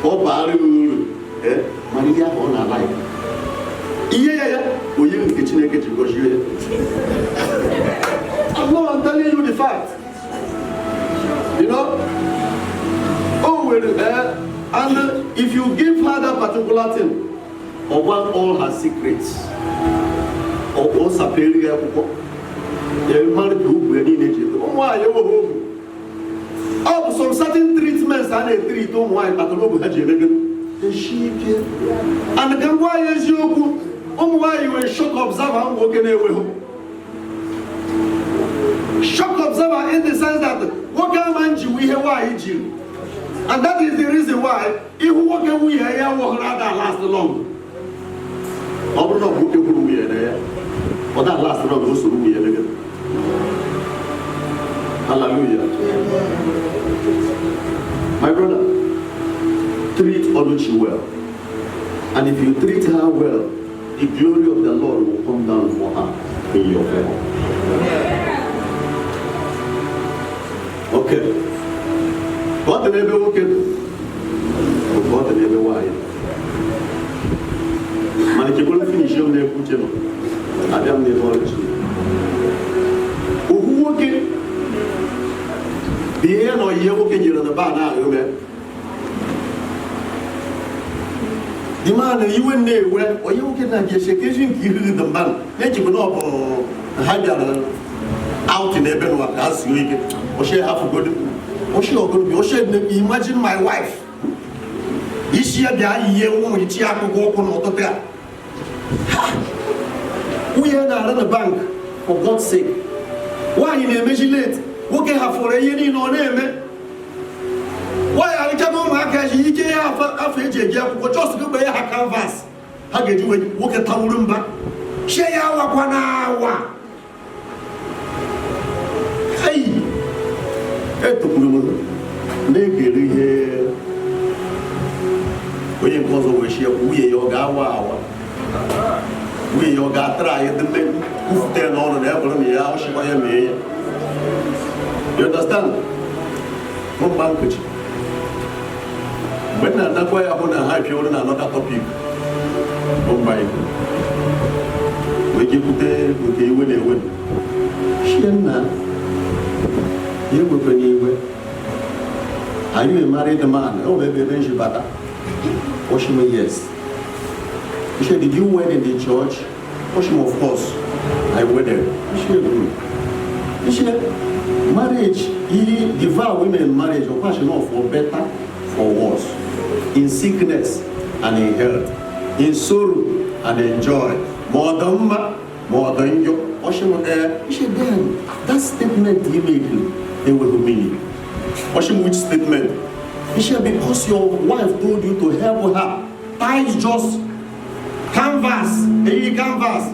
or barrel mana ihe ahụ ọ na-ala ihe ya onye nke Chineke ji gọzie ya. I'm telling you the fact. You know, oh well, and if you give her that particular thing or want all her secrets or all superior some certain treatments and a treat on why Patologo had you the sheep and then why is you why you a shock observer walking away? Shock observer in the sense that what can you we hear why you and that is the reason why if what can we hear will rather last long. Or not who we are there, or that last long also we are again. Hallelujah. My brother, treat Oluchi well. And if you treat her well, the glory of the Lord will come down for her in your favor. Okay. What the neighbor will get? What the neighbor why? Man, if you want to finish your name, put him. I am the Oluchi. Who working? The air or you working in the bar now, you man. The man you and they were, or you can get shaking the man. Let you go up out in Ebenwa as you or she have a good or she going to be or she imagine my wife. Is she a guy here who is here to go on the we are at the bank for God's sake. Why in imagine working her for a year in on name? Why are you coming back as you get after just go by her canvas? How get you work at Taurumba? Share our 1 hour. Hey, naked here. When you cause over share, we your gawa. We your got try the men who stand on an apple in the house. You understand? One banquet. When I'm not quite upon a high pure and another topic. Oh my. Ojekute nke iwe na-ewe. Shienna, you will be anywhere. Are you a married man? Oh, maybe a bata. Ochi-Man, yes. He said, did you wed in the church? Ochi-Man, of course. I wedded. He said, marriage, he devour women in marriage, of course, for better, for worse. In sickness and in health. In sorrow and in joy. More than your Ochi-Man. He said, then, that statement he made, they will mean. Ochi-Man, which statement? He said, because your wife told you to help her. Tie just canvas, a canvas.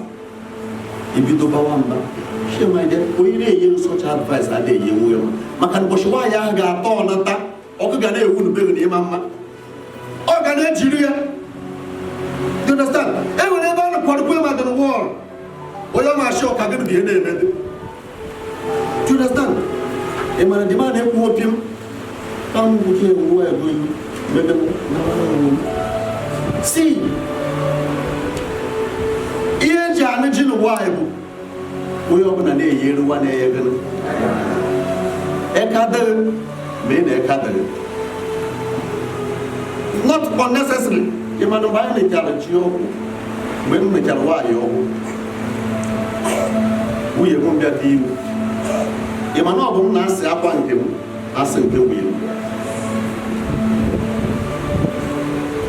If you do Bawamba, she might have use such advice that day you will. Makan Boshwaya got on that, Okagane wouldn't be in Mamma. Okagane, Julia. Do you understand? Every never put women in the war. Oyama shock, I'm going to be in it. Do you understand? Emma demand him opium. Come here, who are going. See, here Janajin Wibe. We open a year, 1 year. Ekada, main Ekada. Not unnecessary. You might buy the challenge you when the Jalwayo. We are going to get you. You might not go and say upon him, as in the wheel.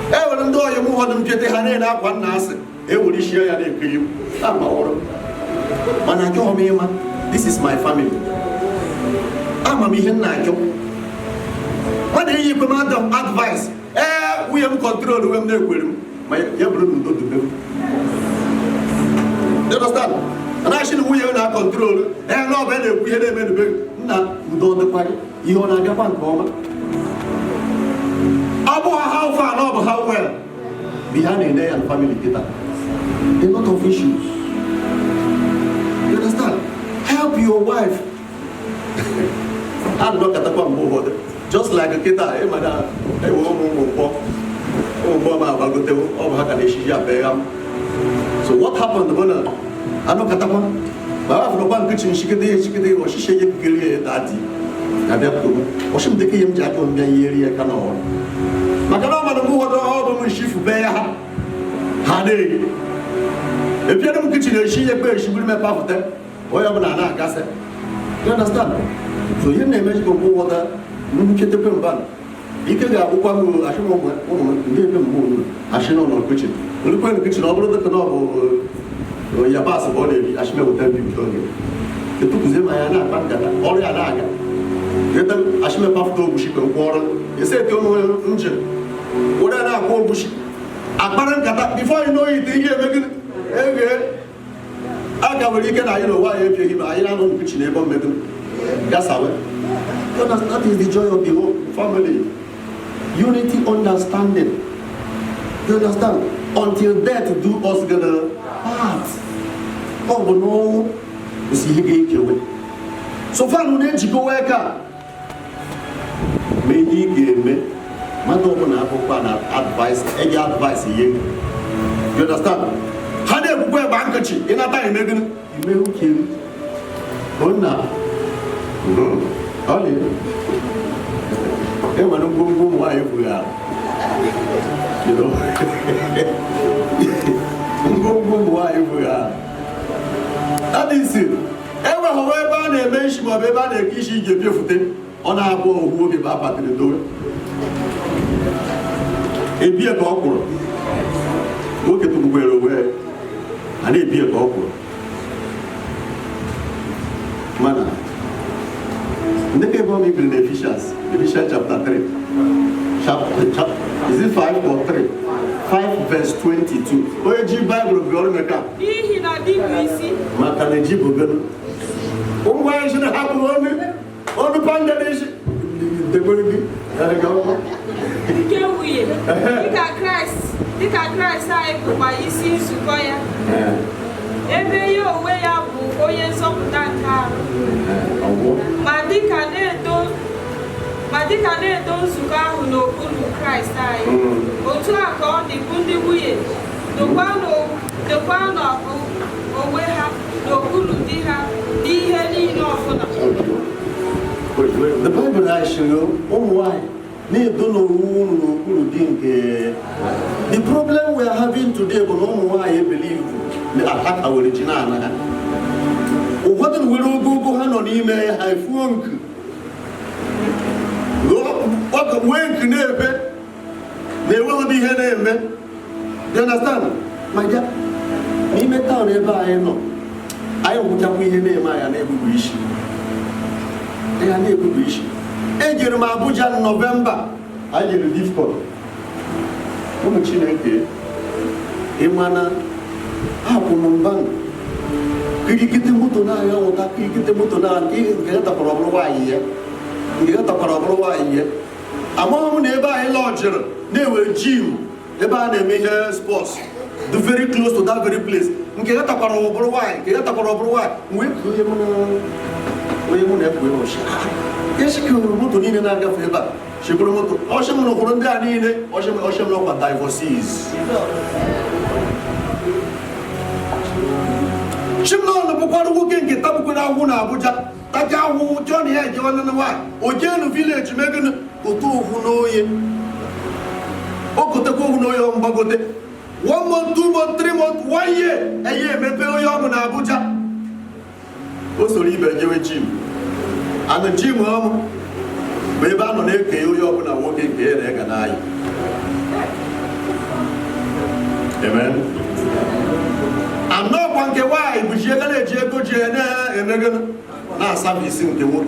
Even though you move on to the Hanena, one nurse, it will share and kill you. I'm all. This is my family. I'm a mission Najo. What do you command of advice? We have control when they will. My Yabrun do to them. You understand? And actually, we are not control. And no better, we are the big. Now, we don't the party. You are not Japan, how far, no, how well. Behind a day and family data. A lot of issues. You understand? Help your wife. And look at the one just like a kita, madam, a woman so what happened when I know Katama? I have no one kitchen, she could or she shake it, daddy. I have to wash him the game jack on the area canal. Macanoma, the move of the shift bear. Honey, if you don't kitchen, she will make half of them. Or your banana, Gasset. You understand? So you name it go water, get the pimpan. You can go one, I should woman, I should know kitchen. Look at the kitchen over the canal or your pass body, I should know them you. The two is in my Anna, or Yanaga. Get them, I should have puffed over ship and water. You said to me, what are I call bush? Before you know it, you again. I can't really get I know why if you I don't know kitchen about making. That's how it. That is the joy of the whole family. Unity, understanding. You understand? Until death do us gonna part. Oh, but no, you see, he gave you. So far, no need to go work out. May he give me. Madam, advice, any advice here. You understand? How do you wear bankachi in a time? You may kill. Oh, now. Only. Hey, when you go, why we are? You know, why we are? That is it. Ever, however, they mention my baby, they kiss you beautiful on our board who will be back at the door. A beer corporal. Look at the way away. And a beer corporal. Mana. Never go me in Ephesians chapter 3. Is it 5 or 3? 5 verse 22. Oh, you Bible of God make up. He not deep Makaneji Bogan. Oh, why should I have on the pandemic? The baby. There you go. Dika Christ I put my isi sukoya. Ebe yo we ya bu oye soputa nka. Madika ne do suka hu no kunu Christ ai. Otu aka o di bundi wuye. Do kwano owe The Bible actually, why? The problem we are having today, but why I believe the attack our original. What will go on email? I funk. What when they will be here, man. You understand? My dear, me met down ever I know. I would have been here, my neighbor wish. They are neighbor wish. Jeremiah Abuja in November, I did a difficult. Umuchineke, Emana, Apunumban, Kikitimuto, Kikitimuto, get a problem. You got a problem. Among neighbor a lodger, they were gym, the bar they sports, the very close to that very place. Get a problem. Get a problem. Yes, she could move to Nina Gafeba. She could move to Ocean of Honda, Ocean of divorcees. She knows the Bukaro who can get up with our Abuja. Takawu, Johnny, John and the White, or Jan village, Megan, Kutu who know him. Okotako who know your Bagote. 1 month, 2 months, 3 months, 1 year, a year, Mepeo Yam and Abuja. Also, leave a gym. And the gym home, maybe I'm not a York and I'm walking here and I. Amen. I'm not one why, but you're going to go to and Megan. Now, somebody sing the wood.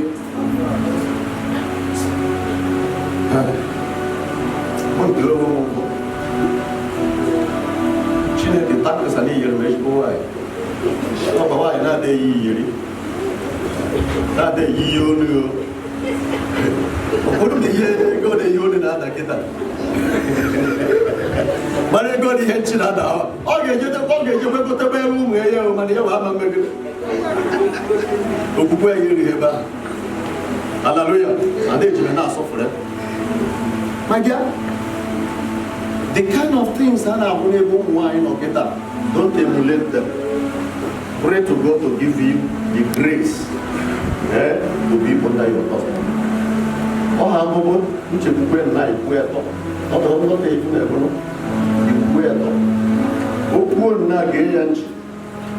One girl, she had the tackles and ear mesh boy. Oh, why not the year? Not the year. What do they go to you in other kita? But I got the head chin other. Okay, you don't forget you go to the room where you money have a magazine. Hallelujah. And they do not suffer. My dear, the kind of things that are unable wine or get up, don't emulate them. Pray to God to give you the grace to be under your husband. Oh, I'm going to wear night, wear top. Not only taking a room, you wear top. Oh, poor Nagayan.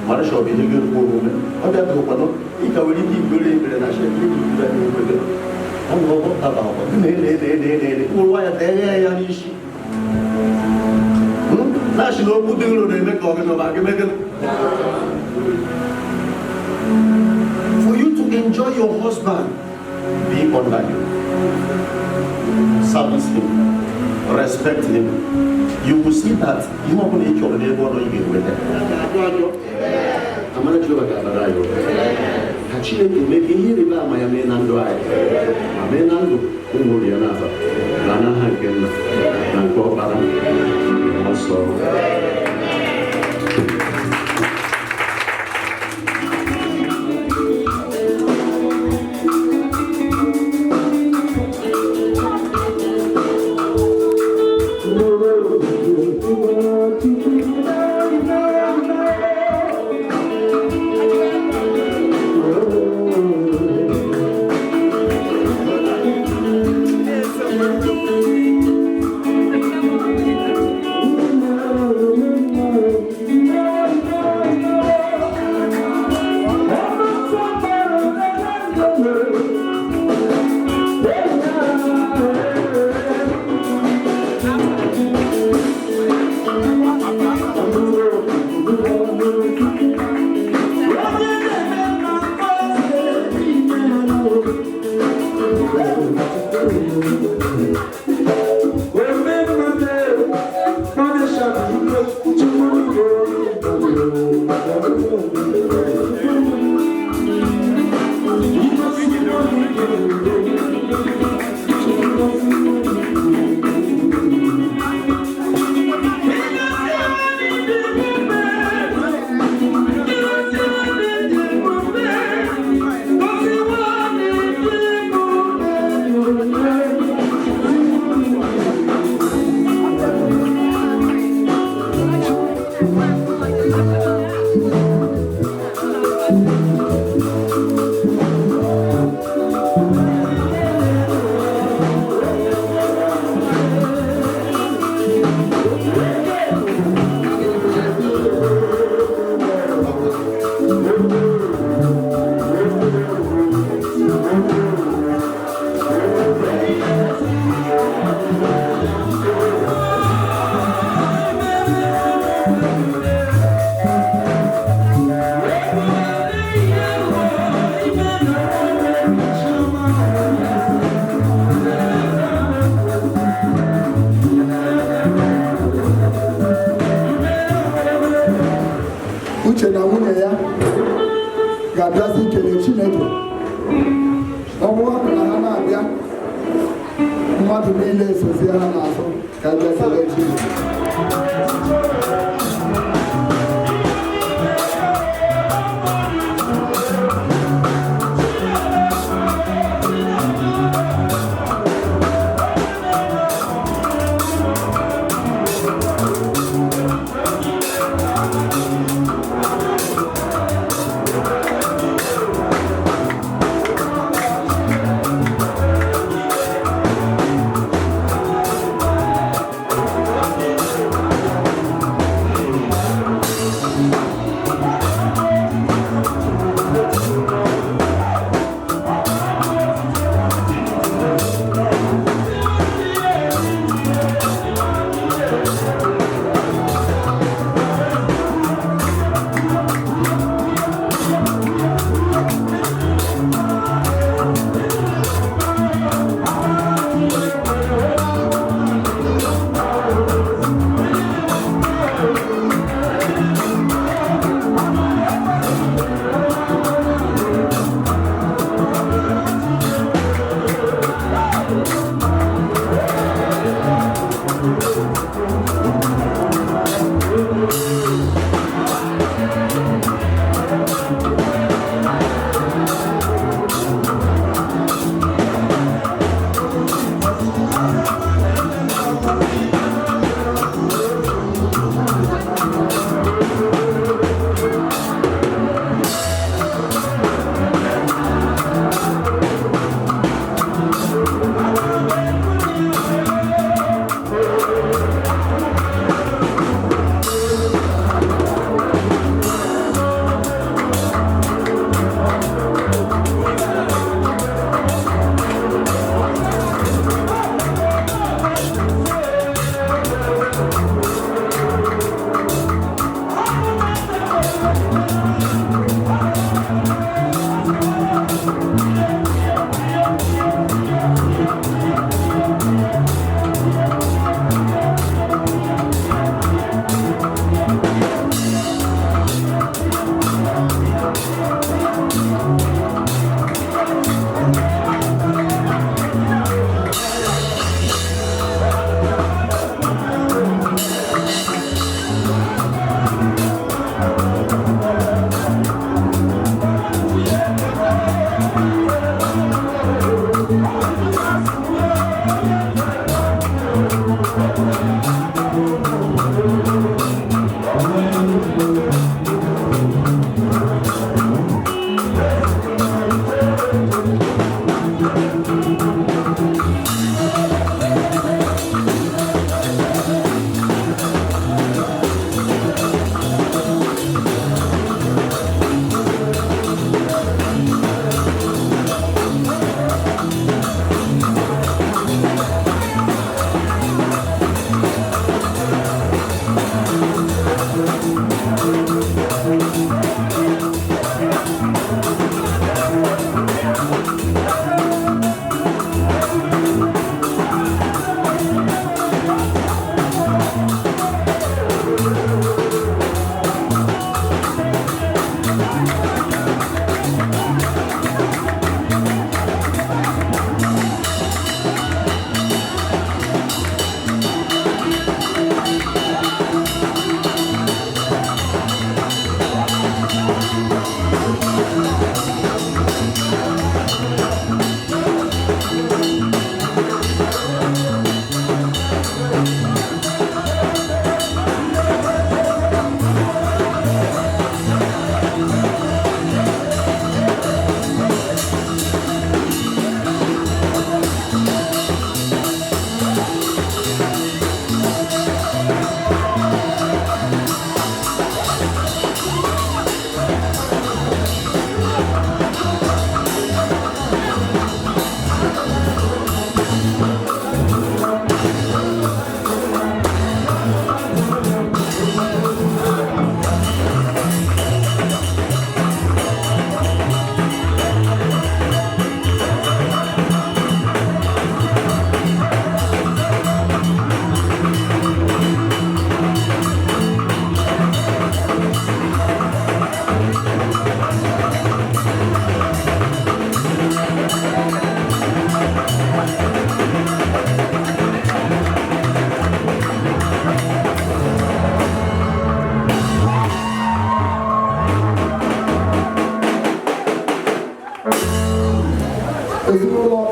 Marshal be a good woman. What that open? If I will keep building the national I'm not about why are they an issue? National Pudu, they make organ. For you to enjoy your husband, be under him, service him, respect him. You will see that you are going to your neighbor or you get with them. I'm going to do a Gabbarayo. Actually, to make it here, my main and dry. My main and Umurianava, Lana Hagen, and Gopara. Also. ya ga-abịazi ikele Chineke. Ọ bụrụ na ha na-abịa mmadụ niile esozie ha n'azụ ka bịa kelee Chineke.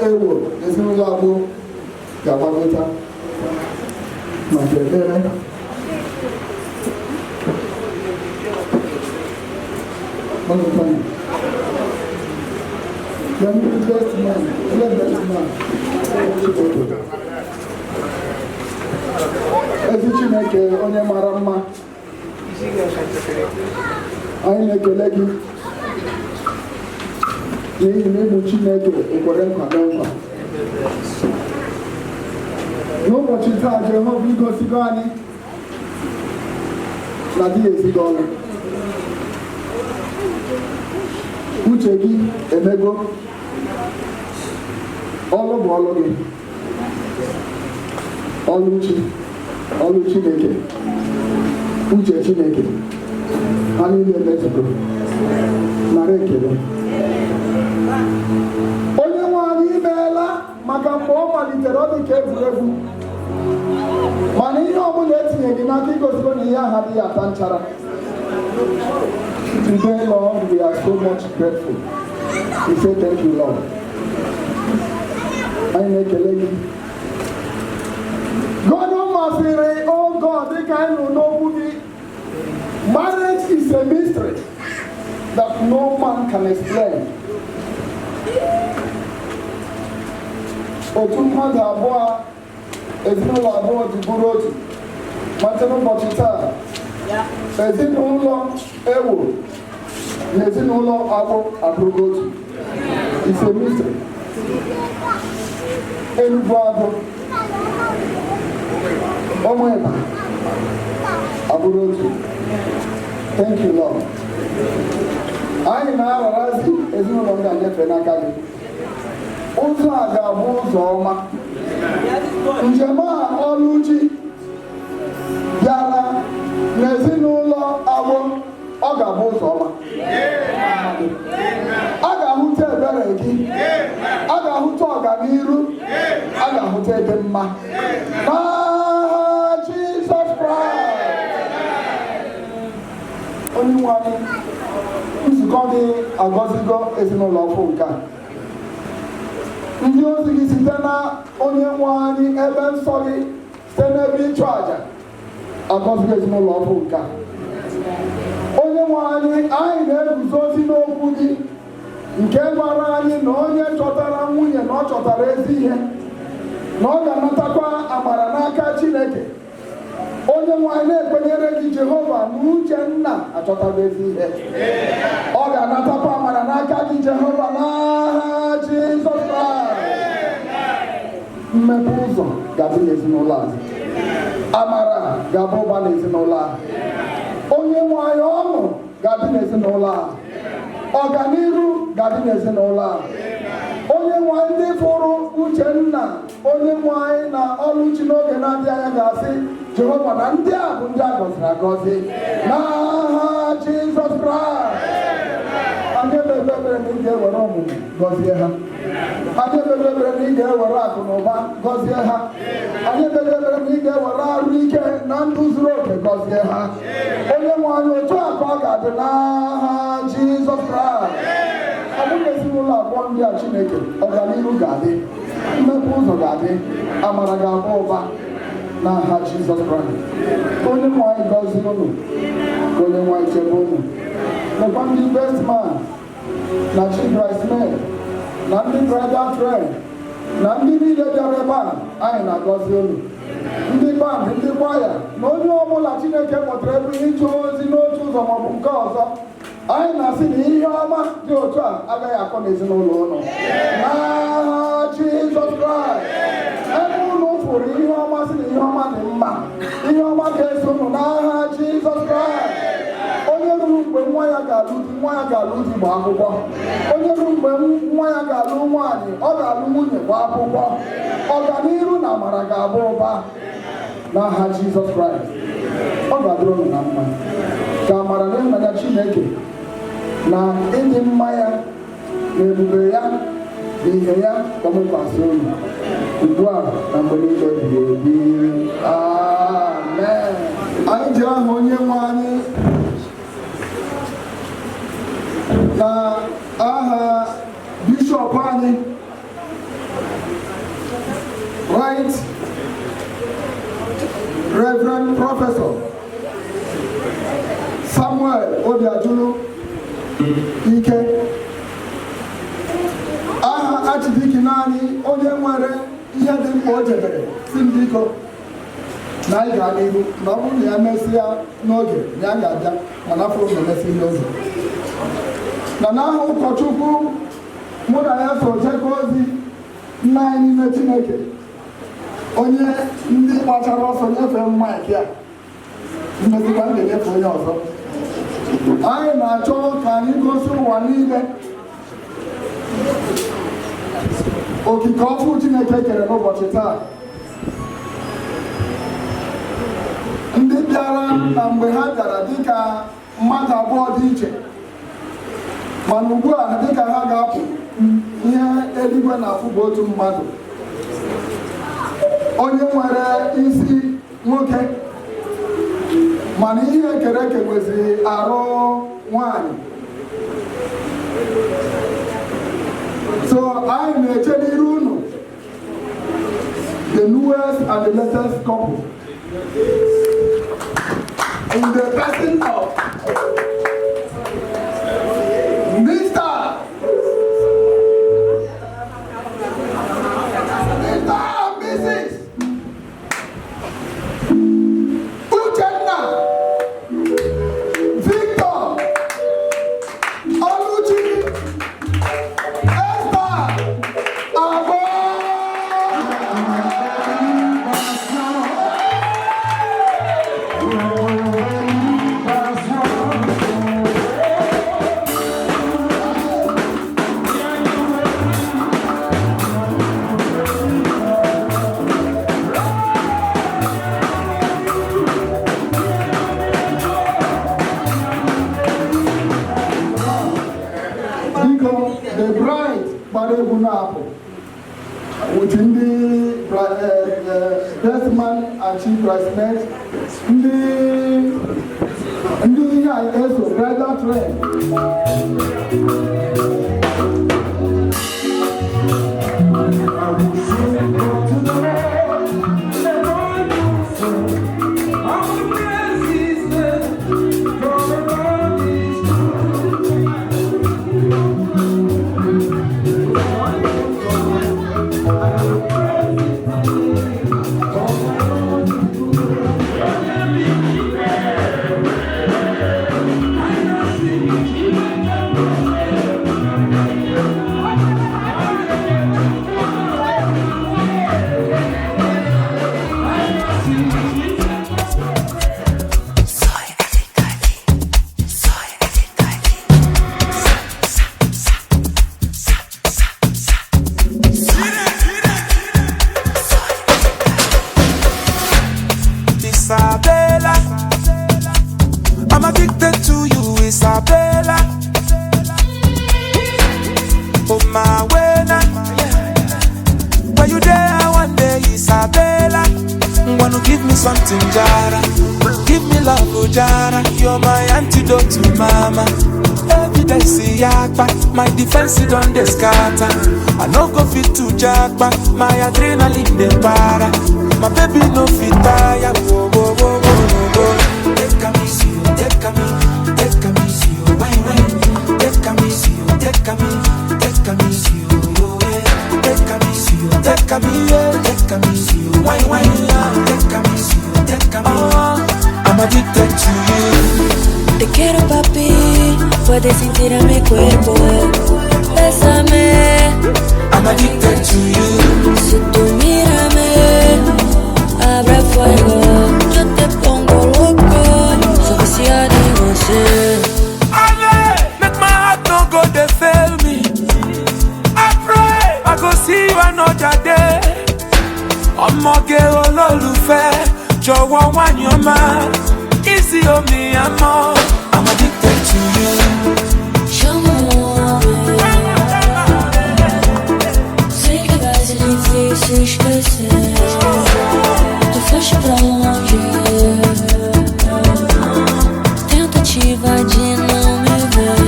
ewo ezinụlọ agbụ ga-agbagota maka ekpere. Ezi Chineke onye mara mma, anyị na-ekele gị n'ihi na ịbụ Chineke ekwere nkwa na nkwa. N'ụbọchị taa, Jehova igosigo anyị na dị ezigo ọrụ. Uche gị emego, ọlụ bụ ọlụ gị, Oluchi, ọlụ Chineke, uche Chineke, ha niile emezugo. Nara ekele. Onye nwe anyị imeela maka mgbe ọ malitere ọ dị ka egwuregwu, mana ihe ọbụla etinye gị n'aka igosigo na ihe ahụ adịghị ata nchara. Today, Lord, we are so much grateful. We say thank you, Lord. Anyị na-ekele gị. God masịrị, oh God, dịka anyị nọ n'okwu gị, marriage is a mystery that no man can explain. Otu mmadụ abụọ, ezinụlọ abụọ ji bụrụ otu, maka n'ụbọchị taa, ezinụlọ ewo na ezinụlọ agbụ abụrụgo otu. It's a mystery. Enugwu agụ, ụmụ ịba abụrụ otu. Thank you, Lord. Anyị na-ararazi ezinụlọ ndị a nyefe n'aka gị. Ụzọ a ga-abụ ụzọ ọma. Njem a Oluchi bịara n'ezinụlọ agbụ, ọ ga-abụ ụzọ ọma. A ga-ahụta ebere gị, a ga-ahụta ọganiru, a ga-ahụta ebe mma. N'aha Jizọs Kraịst. Onye nwe anyị, nzukọ gị agọzigo ezinụlọ ọfụ nke a. Ndị ozi gị site na onye nwe anyị ebe nsọ gị, site n'ebe ịchụ àjà, agọzigo ezinụlọ ọfụ nke a. Onye nwe anyị na-eguzozi n'okwu gị nke gwara anyị na onye chọtara nwunye na ọ chọtara ezi ihe, na ọ ga-anatakwa amara n'aka Chineke. Onye nwe anyị na-ekwenyere gị Jehova na Uchenna achọtara ezi ihe, ọ ga-anatakwa amara n'aka gị Jehova n'aha Jizọs Kraịst. Mmepe ụzọ ga-adị n'ezinụlọ a, amara ga-abụ ụba n'ezinụlọ a. Onye nwe anyị ọṅụ ga-adị n'ezinụlọ a, ọganiru ga-adị n'ezinụlọ a. Onye nwe anyị ndị fụrụ Uchenna, onye nwe anyị na Oluchi n'oge na-adịghị anya ga-asị Jehova na ndị a bụ ndị a gọziri agọzi n'aha Jizọs Kraịst. Anyị ekpere ekpere na ị ga-ewere ọmụmụ gọzie ha. Anyị ekpere ekpere na ị ga-ewere akụ na ụba gọzie ha. Anyị ekpere ekpere na ị ga-ewere arụ ike na ndụ zuru oke gọzie ha. Onye nwe anyị, otu a ka ọ ga-adị n'aha Jizọs Kraịst. Ọ bụghị ezinụlọ abụọ ndị a Chineke, ọganihu ga-adị, mmepe ụzọ ga-adị, amara ga-abụ ụba n'aha Jizọs Kraịst. Onye nwe anyị gọzie unu, ka onye nwe anyị chebe unu. Mekwa ndị best man na chief bridesmaid na ndị bridal train na ndị niile bịara ebe a, anyị na-agọzi unu. Ndị band, ndị kwaya na onye ọbụla Chineke kpọtara ebe ịchụ ozi n'otu ụzọ maọbụ nke ọzọ, anyị na-asị na ihe ọma dị otu a agaghị akọ n'ezinụlọ ụlọ n'aha Jizọs Kraịst. Ebe unu fụrụ ihe ọma, sị na ihe ọma dị mma, ihe ọma ga-eso unu n'aha Jizọs Kraịst. Onye ruru mgbe nwa ya ga-alụ di, nwa ya ga-alụ di gba akwụkwọ. Onye ruru mgbe nwa ya ga-alụ nwaanyị, ọ ga-alụ nwunye gba akwụkwọ. Ọganiru na amara ga-abụ ụba n'aha Jizọs Kraịst. Ọ ga-adịrị unu na mma. Ka amara na ịhụnanya Chineke na ịdị mma ya na ebube ya na ihe ya kọmekwasị unu ugbu a na mgbe niile ebighị ebi. Amen. Anyị ji aha onye nwe anyị na aha bishọp anyị Right Reverend Professor Samuel Obiajulu Ike, aha Archdeacon anyị onye nwere ihe dị mkpa o jebere si mbiko na anyị ga n'ihu na ọ bụrụ na ya mesịa n'oge na ya ga-abịa mana afọ na emesi n'oge na n'aha ụkọchukwu mụ na ya so jekọ ozi nna anyị n'ime Chineke onye ndị gbachara ọsọ nyefee maịkị a mmezikwa ndị nyefe onye ọzọ anyị na-achọ ka anyị gosi ụwa niile okike ọfụ Chineke kere n'ụbọchị taa, ndị bịara na mgbe ha bịara dịka mmadụ abụọ dị iche mana ugbu a dịka ha ga-apụ ihe eluigwe na-afụ bụ otu mmadụ, onye nwere isi nwoke mana ihe ekere eke nweziri arụ nwanyị. So anyị na-eche n'iru unu the newest and the latest couple in the person of Mr. and Mrs. Uche, Victor, Oluchi, the bride with the best man and chief bridesmaid, the bridal train. Isabella, I'm addicted to you, Isabella. Oh my way now, where you there one day, Isabella? Wanna give me something, Jara? Give me love, oh Jara. You're my antidote to mama. Every day see yakba, my defense is on the scatter. I no go fit to jackpot, my adrenaline the para. My baby no fit tire. Whoa, whoa, whoa, whoa, whoa. Take a miss you, take a me, take a miss you, wine, wine. Take a miss you, take a me, take a miss you, take a miss you, take a me, take a miss you, wine, wine. Take a miss you, take a me. I'm addicted to you. Te quiero, papi, puedes sentir en mi cuerpo. Bésame, I'm addicted to you. Si tú mírame, abre fuego. Yo te pongo loco, suficiente de você. Make my heart no go dey fail me. I pray I go see you another day. Ọmọge olólùfẹ́, jọ̀wọ́ wá yan máa. Easy on me, I'm addicted to you. Chama-me, sei que vai ser difícil esquecer. Tu foste pra longe, tentativa de não me ver.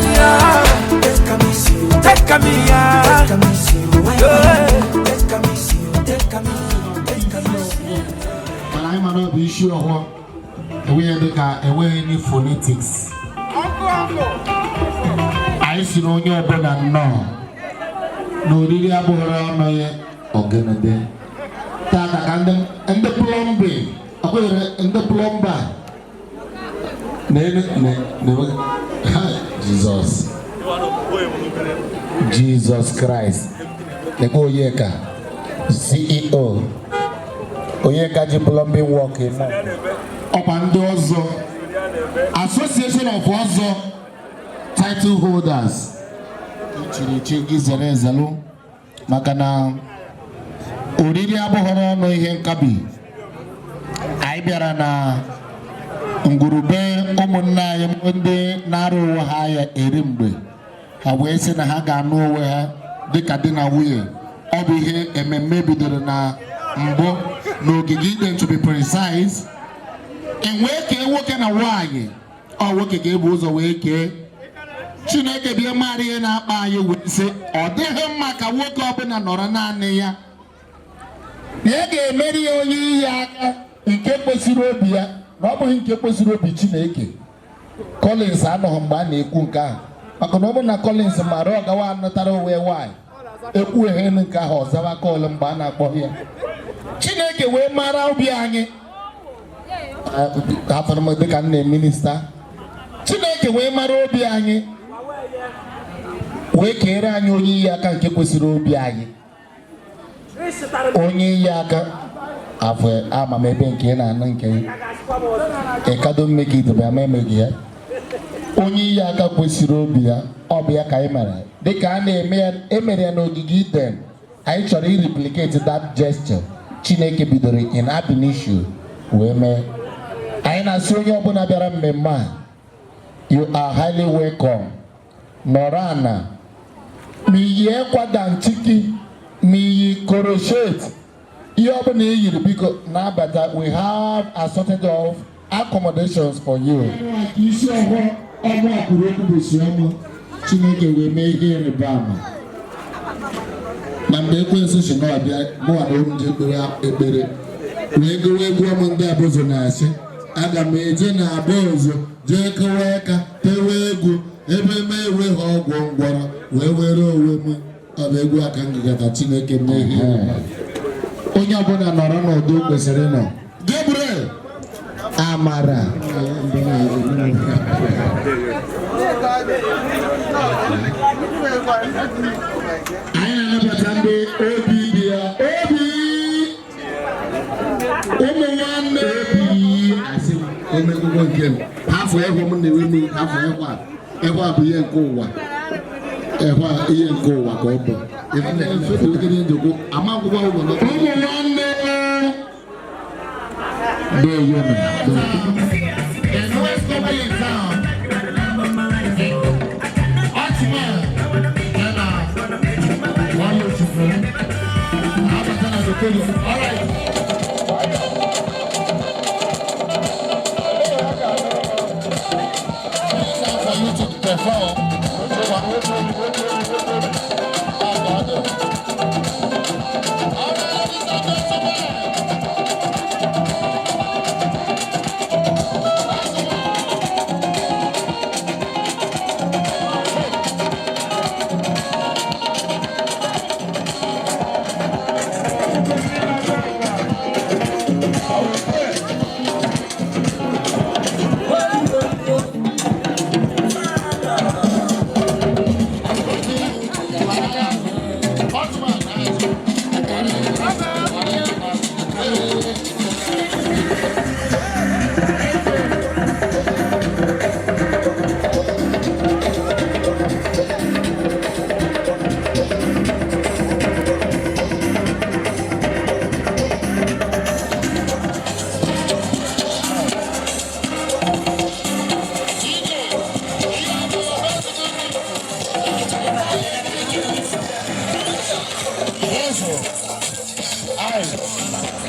Take a miss you, take a me, take a miss you, take a miss you, take a me. anyị si na onye ọbụla nnọọ na oriri abụghị ọnụ ya ọgịnịdị tata ka ndị plọmbin ọkwenyere ndị plọmba Jesus Christ lekwa Onyeka CEO Onyeka ji plumbing work eme ọkwa ndị ọzọ Association of ọzọ title holders chiri iche gị zere ezelu maka na oriri abụghị ọnụ ihe nkabi anyị bịara na ngurube ụmụnne anyị ndị na-arụ onwe ha ya eri mgbe ha wee sị na ha ga-anụ onwe ha dịka di na nwunye ọ bụ ihe ememme bidoro na mbụ n'ogige Eden to be precise enwee kee nwoke na nwaanyị ọ nwoke ga-ebu ụzọ wee kee Chineke bịa mara ihe na-akpa anyị wee sị ọ dịghị mma ka nwoke ọbụla nọrọ naanị ya na ya ga-emeri ya onye ihe aka nke kwesịrị obi ya na ọ bụghị nke kwesịrị obi Chineke. Collins anọghị mgbe a na-ekwu nke ahụ maka na ọ bụrụ na Collins mara ọ gawa anụtara onwe nwaanyị ekwu ihe nke ahụ ọzawa kọl mgbe a na-akpọ ya Chineke wee mara obi anyị afọrọ m dịka m na-eminista Chineke wee mara obi anyị wee kere anyị onye iyi aka nke kwesịrị obi anyị onye iyi aka afọ amamebe nke na-anụ nke ịkado mmegi idobe ama emeghị ya onye iyi aka kwesịrị obi ya ọ bụ ya ka anyị mere dịka a na-emere ya n'ogige Eden anyị chọrọ ireplicate that gesture Chineke bidoro in ab initio wee mee anyị na-asị onye ọbụla bịara mmemme a you are highly welcome nọrọ ana ma iyi ekwada nchiki ma iyi crochet ihe ọbụla e yiri biko na-abata we have assorted of accommodations for you isi ọhụrụ ọnụ akụrụ okwu bụsi ọnụ Chineke wee mee ihe ịrịba ama na mgbe ekwensu si n'ọbịa mụwa na oruje ekpere wee gowe egwu ọmụ ndị abụzụ na-asị aga m eje na abụ ọzọ jee kewa aka tewe egwu ebe me ewe ha ọgwụ ngwọrọ wee were onwe m ọ bụ egwu aka ngịgata Chineke mee ihe onye ọbụla nọrọ n'ụdị kwesịrị nọ Gabriel Amara anyị na-anabata ndị obi dị ya obi ụmụ nwanne obi asị omegụgụ nke m afọ ịhụ m na-ewe m afọ ịhụ a bụ ihe nke ụwa ịhụ ihe nke ụwa ka ọ bụ ama akwụkwọ ụmụ nwanne there you go. And what's going in town? Ochi-Man and Oluchi. I'm going to tell you. All right. It's time for you to perform.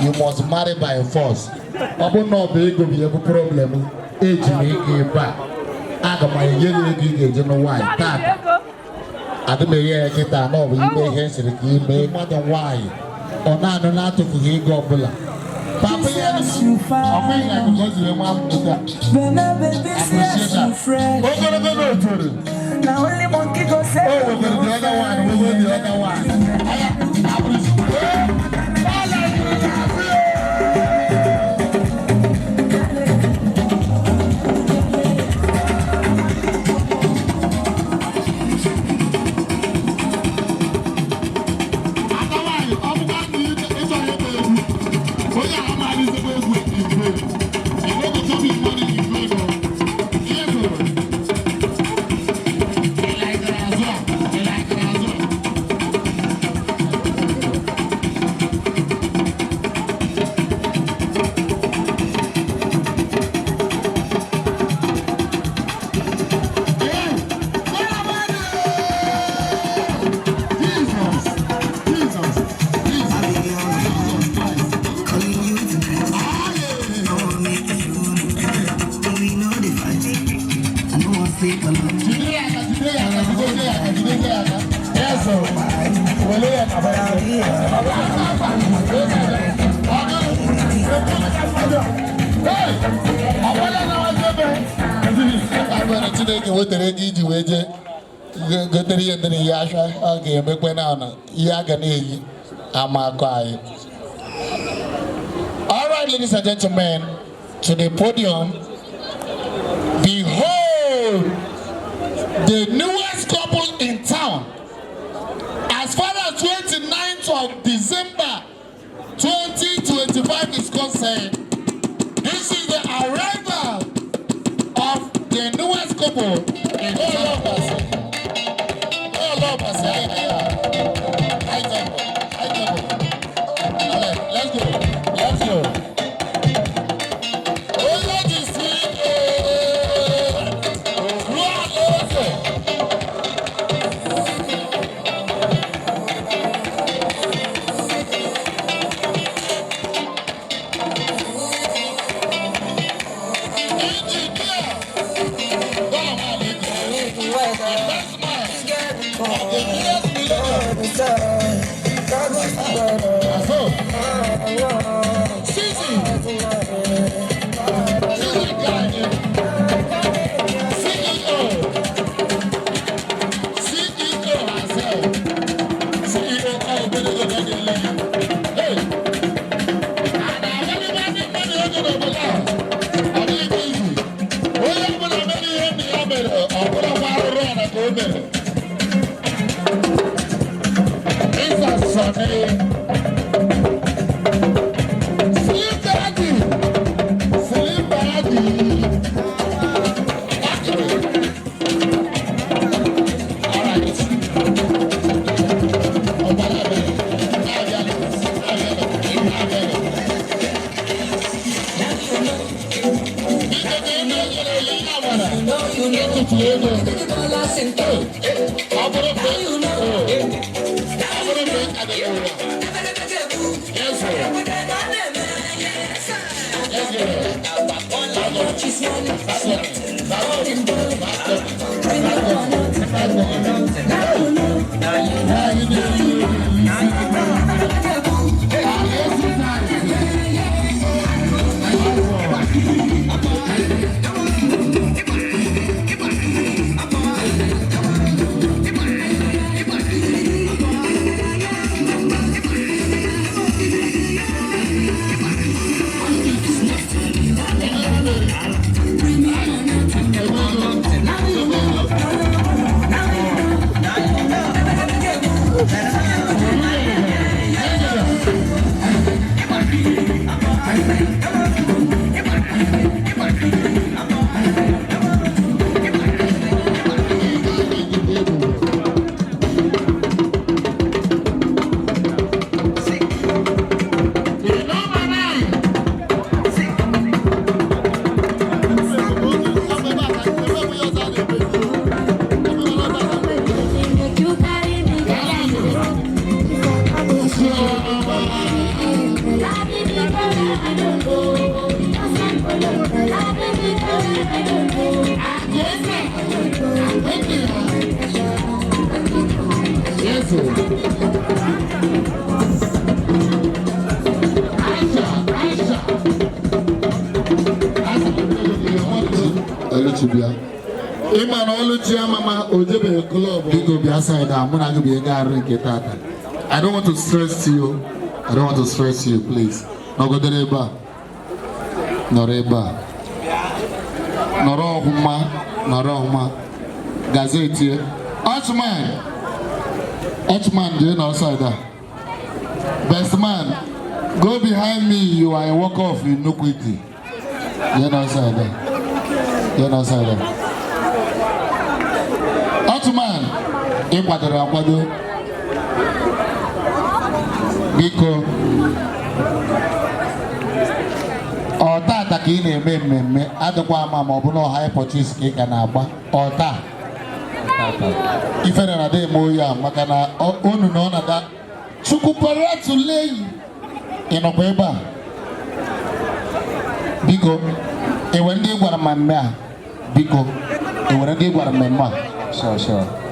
You must marry by force. Obu no be go be a problem. Age me back. Aga my yellow gig no why. Ada me ye kita no we be hence the key me more than why. Ona no na to he go bula. Papa ya no omen like because you want to that. Appreciate that. Go to now only monkey go say. Oh, we're going to the other one. We're going to the other one. All right, ladies and gentlemen, to the podium. Behold, the newest couple in town. As far as 29th of December 2025 is concerned, this is the arrival of the newest couple in town. Let's go. Ima na Oluchi mama ojebe club. Biko be aside am na go be ga rin ke tata. I don't want to stress you. I don't want to stress you, please. No go dereba. No reba. No rohuma. Gazette. Ochi-Man, do you know outside that? Best man, go behind me. You are a worker of iniquity. You know outside that. Ochi-Man, akwado. Biko. Ọta ka ị na-eme mmemme adịkwa ama ma ọ bụ na ọha purchase ka ị ka na-agba ọta ifere na dị eme ya maka na onu na ọ na-ada chukwu pere tụlee ị nọkwa ebe a biko enwere ndị gwara mmemme a biko enwere ndị gwara mmemme a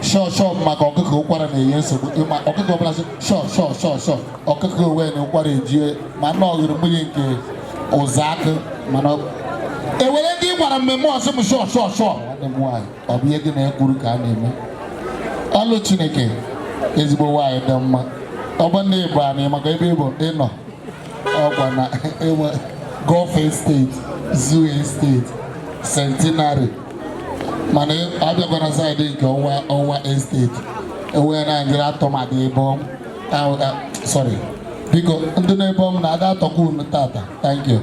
shọ maka ọkụkọ ụkwara na-enye nsogbu ịma ọkụkọ ọbụla shọ ọkụkọ onwe na ụkwara ejie ma na ọhụrụ mmiri nke ụzọakụ mana enwere ndị gwara mmemme ọsị m shọ nwanne m nwaanyị ọ bụ ihe gị na-ekwuru ka a na-eme ọlụ Chineke ezigbo nwaanyị dị mma ọgba nne Igbo anyị maka ebe Igbo ịnọ ọgwa na enwe Gulf Estate, Zoo Estate, Centenary mana abịakwa na saịdị nke ọnwa Estate enwe na njiri atọmadị ebe sorry biko ndị na-ebe m na-ada atọkwa unu tata thank you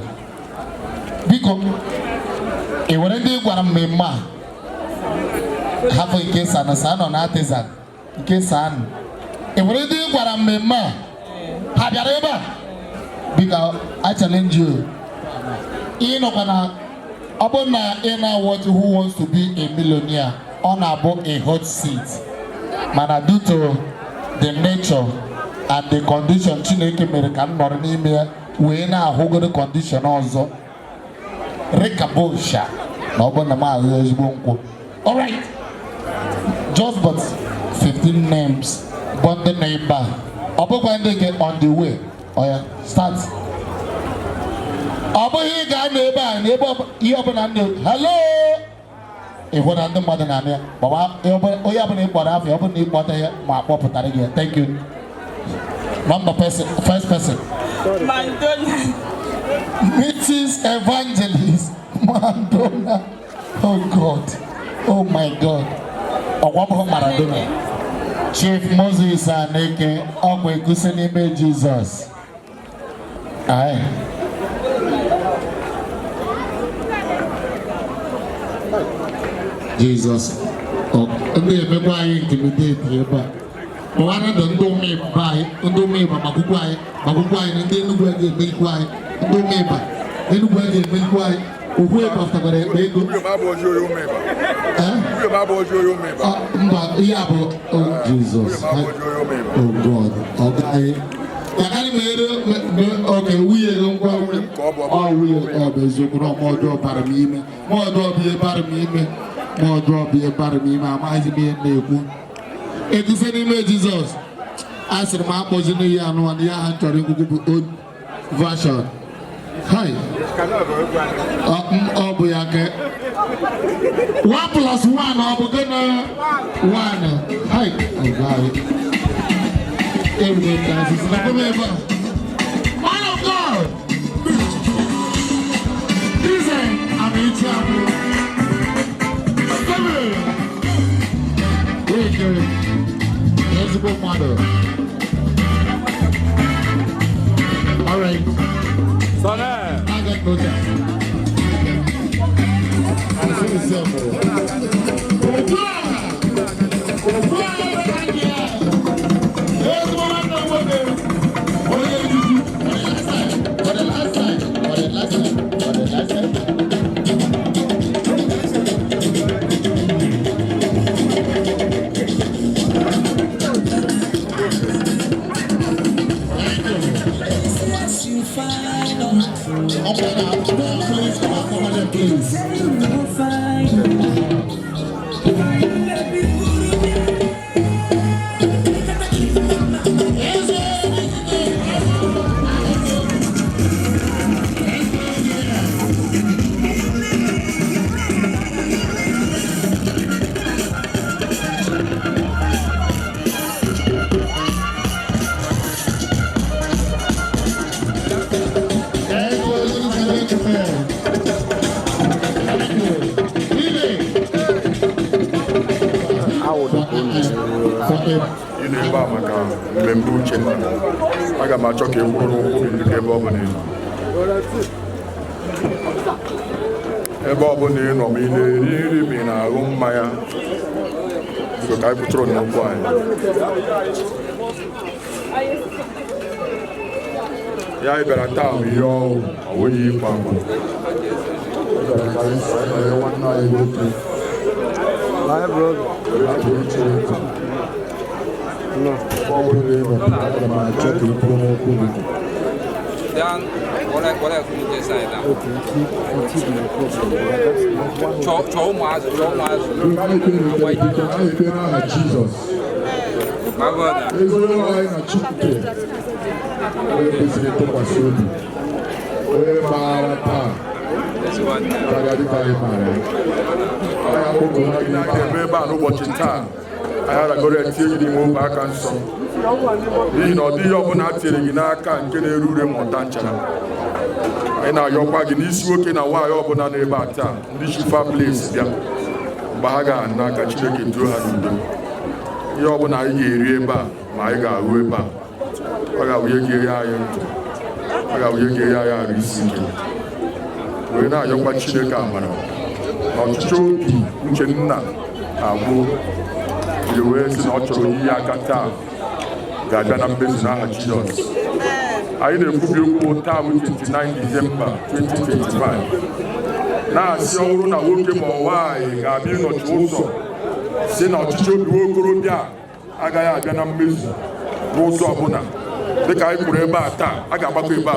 biko e nwere ndị gwara mmemme a hafụ nke sa nọ na artisan nke san e nwere ndị gwara mmemme a ha bịara ebe a biko I challenge you ịnọkwa na ọ bụ na ị na-watch Who Wants to Be a Millionaire ọ na-abụ a hot seat mana due to the nature and the condition Chineke mere ka m nọrọ n'ime ya wee na-ahụgoro condition ọzọ rekabosha na ọ bụ na m ahụ ezigbo nkwụ alright just but 15 names but ndị na ebe a ọ bụkwa ndị nke on the way oya start ọ bụghị ị ga-anọ ebe a na ebe ihe ọbụla ndị hello ịhụ na ndị mmadụ na-anụ ya gbaba onye ọbụla ịkpọrọ afọ ọ bụrụ na ịkpọta ya ma akpọpụtara gị ya thank you number person, first person. Madonna. Mrs. Evangelist Madonna. Oh God. Oh my God. Ọgwabọ Maradona. Chief Moses Aneke. Ọgwụ egusi n'ime Jesus. Aye. Jesus. Ndị emegbu anyị intimidate ebe a. One the ndome by ndome makukwai ndị Enugu ga-emekwa anyị ndome ba Enugu ga-emekwa anyị ogwe pastagara ego mba ihe a bụ oh Jesus oh God ọgaghị yakari mere oge wuye ngwa ọ wuye ọ bụ eziokwu na ọmọdụ bara m ime mọdụ ọbịa bara m ime amaghịzi m ihe na-ekwu eguse n'ime Jizọs asịrị m akpọzi n'ihe anụmanụ ya ha chọrọ ngwugwu bụ old version hai ọ bụ ya ke 1 plus 1 ọ bụ gịnị 1 hai everyday dances na come ebe a man of God listen I'm in trouble ezigbo mmadụ. All right. Sonne. I got no time. I'm so simple. Please come on, please. ị na-ebe a maka mmemme uche nna aga m achọ ka e kwuru n'ụkwụ gị dịka ebe ọ bụla ị nọ ebe ọ bụla ị nọ ma ị na-eri nri ma ị na-aṅụ mmanya biko ka anyị kwụtụrụ n'ụkwụ anyị ya anyị bịara taa bụ ihe ọhụụ ọ nweghị ịkwa akwa nwanne anyị nwoke ebe a n'ụbọchị taa anyị aragoro etinye gị n'ime obe aka nsọ n'ihi na ọ dịghị ọbụla a tinyere gị n'aka nke na-ere ure mmụta nchara anyị na-ayọkwa gị n'isi nwoke na nwaanyị ọbụla n'ebe a taa ndị Shifa Place bịa mgbe ha ga-anụ n'aka Chineke duo ha n'udo ihe ọbụla anyị ga-eri ebe a ma anyị ga-ahụ ebe a ọ ga-abụnye gị ihe anyị ndụ ọ ga-abụnye gị ihe anyị arụ isi ike wee na-ayọkwa Chineke amara na ọchịchị obi uche nna agwụ jiri wee sị na ọ chọrọ ihe aka taa ga-abịa na mmezu n'aha Jizọs anyị na-ekwubi okwu taa bụ 29 Disemba 2025 na-asị ọhụrụ na nwoke ma nwaanyị ga-abịa ịnọchi ụzọ si na ọchịchị obi nwa okorobịa agaghị abịa na mmezu n'ụzọ ọbụla dịka anyị kwuru ebe a taa a ga-agbakọ ebe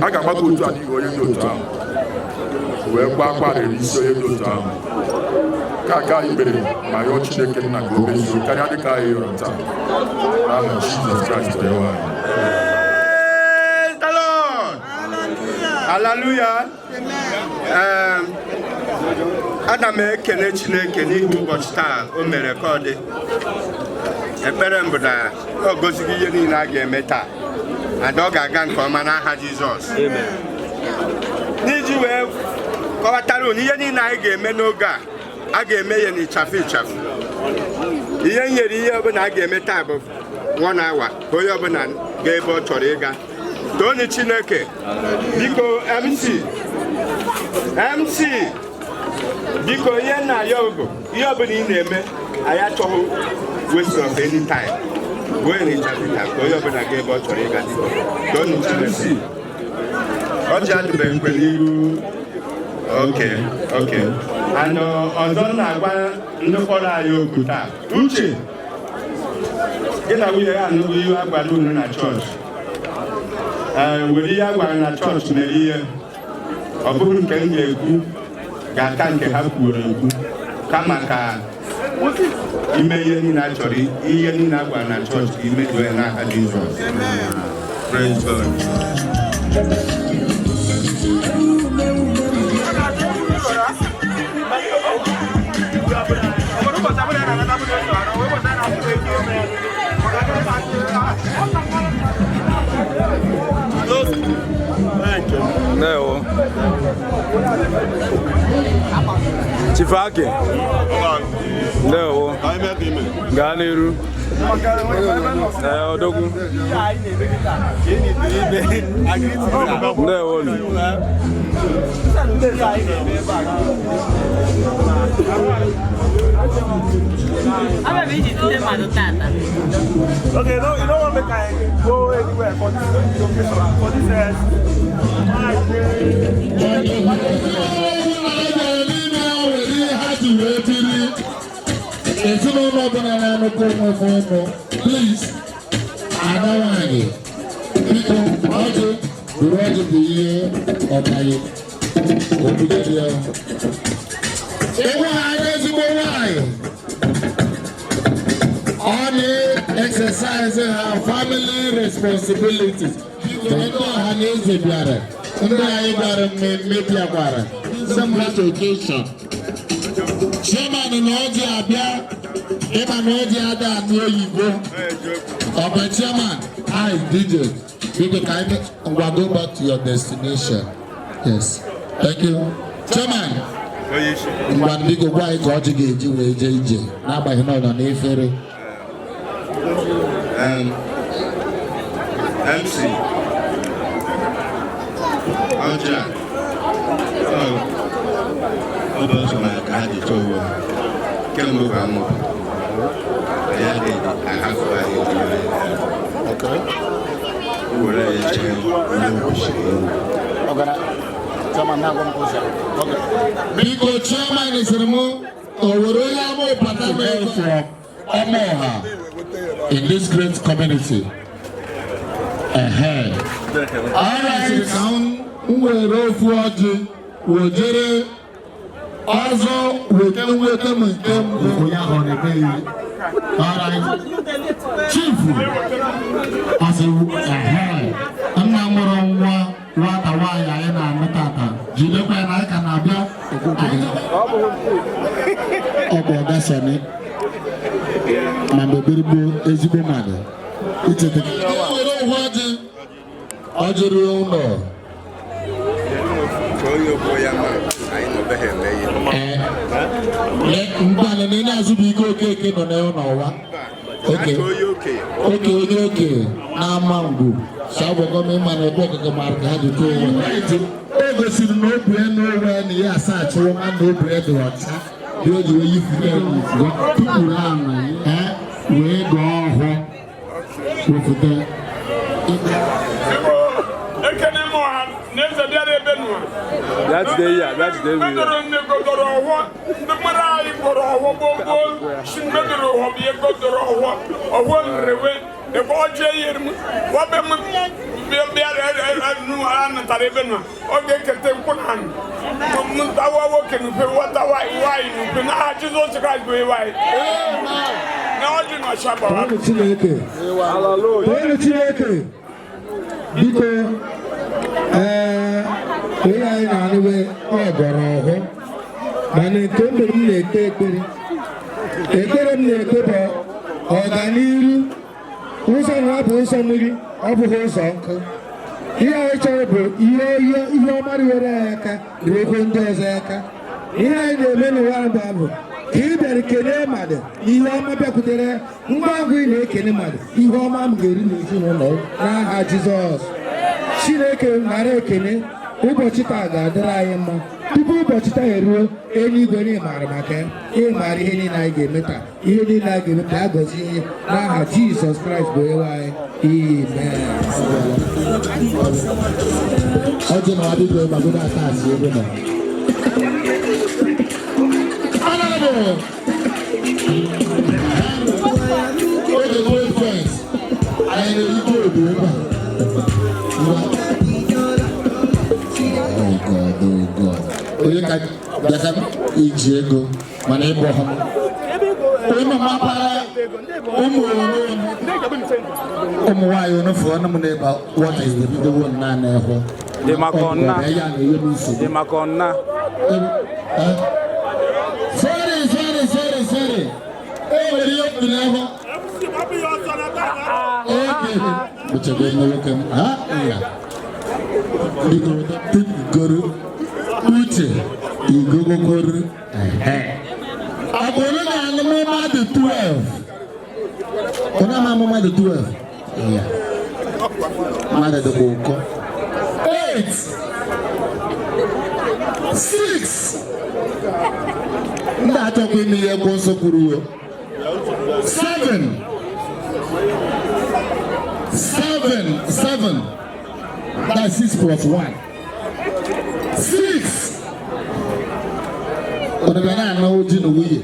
a ga-agbakọ otu a n'ihi onye dị otu ahụ wee gba akwara isi onye dị otu ahụ ka aka anyị kpere ma yọọ Chineke nna ka o mezuo karịa dịka anyị yọrọ taa n'aha Jizọs Kraịst onye nwe anyị. Hallelujah. Ana m ekele Chineke n'ihi ụbọchị taa o mere ka ọ dị. Ekpere m bụ na ọ gọzighị ihe niile a ga-eme taa ada ọ ga-aga nke ọma n'aha Jizọs. N'iji wee kọwatara unu ihe niile anyị ga-eme n'oge a ga-eme ya n'ịchafụ ịchafụ. Ihe nyere ihe ọbụla a ga-eme taa bụ 1 hour ka onye ọbụla gaa ebe ọ chọrọ ịga. Tony Chineke biko MC biko ihe nna ya bụ ihe ọbụla ị na-eme anyị achọghị waste of any time wee n'ịchafụta ka onye ọbụla gaa ebe ọ chọrọ ịga. Tony Chineke ọchị adịbeghị mkpe n'iru. Okay. And ọzọ na-agwa ndị kpọrọ anyị okwu taa Uche gị na nwunye ya anụghị ihe agwara unu na chọọchị were ihe a gwara na chọọchị mere ihe ọ bụghị nke m ga-ekwu ga-aka nke ha kwuru ekwu kama ka ime ihe niile a chọrọ ihe niile a gwara na chọọchị ka imejuo ya n'aka Jizọs. Praise God. Ndewo. Chifake. Ndewo. Gaa n'iru. Odogwu. Ndewo. Okay, no, you don't want to make I go anywhere for this please, I don't want it. People, also, the rest of the year of my only exercising her family responsibilities. Some occasion. Chairman in Oji Abia, Eman Oji Ada, and where you go. But Chairman, I did it. You can go back to your destination. Yes. Thank you. Chairman, ngwa biko gwa anyị ka ọjị ga-eji wee jee ije n'agbanyeghị na ọ nọ n'efere. MC ọjà ọdọ sọmọ ẹka dị tọwọ kemgbe gwa mụ ya dị ahafọ anyị were ya chee n'ụbọchị biko chairman sịrị m o were onye ama ụbata m ego ọma ọha in this great community. Alright, ka m were ofu ọjị wejere ọzọ weta nweta m nke mbụ onye ahụ na-emeghị. Alright, chief asị nna mụrụ nwa nwata nwaanyị anyị na-anụ tata jidekwa ya na anyị ka na-abịa ọ bụ ọga Sani ma mgbe birigbo ezigbo mmadụ ichete were ofu ọjị ọ jụrụ ụlọ mgbalị na ị na-azụbụ ike okeke nọ n'ụwa oke onye oke na-ama ngwu sabọgọm ịma na ebe ọkụkọ mara ka ha dị too o gosiri na obu ya n'ụwa ya na ihe asaa chụrụ ma na obu ya dị ọcha dị o ji wee yifute tupụrụ ahụ wee gọọ ọhụụ wepụta That's the year. That's the year. onye anyị na-anụwe ọgọrọ ọhụ mana nke mgbe m na-ekpe ekpere m na-ekpe bụ ọganiru ụzọ na ọ bụ ụzọ mmiri ọ bụghị ụzọ nkụ ihe anyị chọrọ bụ ihe ọma riwere anyị aka riwekwe ndị ọzọ aka ihe anyị na-eme n'ụwa mbụ bụ ka ị bịara kelee mmadụ ihe ọma bịakwutere ngwa ngwa ị na-ekele mmadụ ihe ọma m ga-eri n'ezinụlọ n'aha Jizọs. Chineke nara ekele ụbọchị taa ga-adịrị anyị mma tupu ụbọchị taa eruo eluigwe na ịmara maka ya ịmara ihe niile anyị ga-eme taa ihe niile anyị ga-eme ka a gọzie ihe n'aha Jizọs Kraịst bụ onye anyị amen. ọjị na adịghị magodo ata asị ebe nọ oge great friends anyị na-erite obi ebe a. Oh God. Onye ka bịaka iji ego mana ịbụ ha ụmụ mapara ụmụ nwaanyị onufu ọnụ m na-ebe wọta ebidowo naanị ịhụ dị maka ọnna sorry enwere ihe okwu n'ahụ bụchebe nwoke m ya igoro Uche igogokoro ọ bụrụ na anụmụ mmadụ 12 onye ama mmadụ 12 ya mmadụ dịkwa ụkọ 8 6 ndị achọkwa ime ihe bụ nsọ kwuru 7 that's 6 plus 1 6 ọdịbịa na-anọ oji na nwunye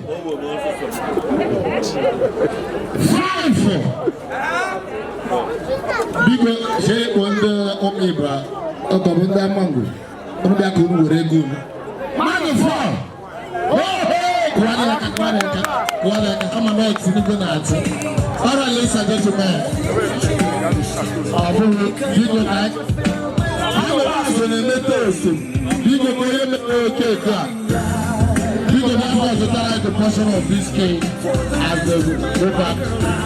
5 biko jee kpọọ ndị ụmụ Ibra ọgọbụ ndị amango ụmụ bịa ka unu were ego unu mmadụ 4 kama na ọtụ n'igwe na-atụ ọrụ Lisa gentlemen ọ bụrụ biko na so na-eme toast biko ka onye mere okeke a biko na afọ zụtara the portion of this cake as they go back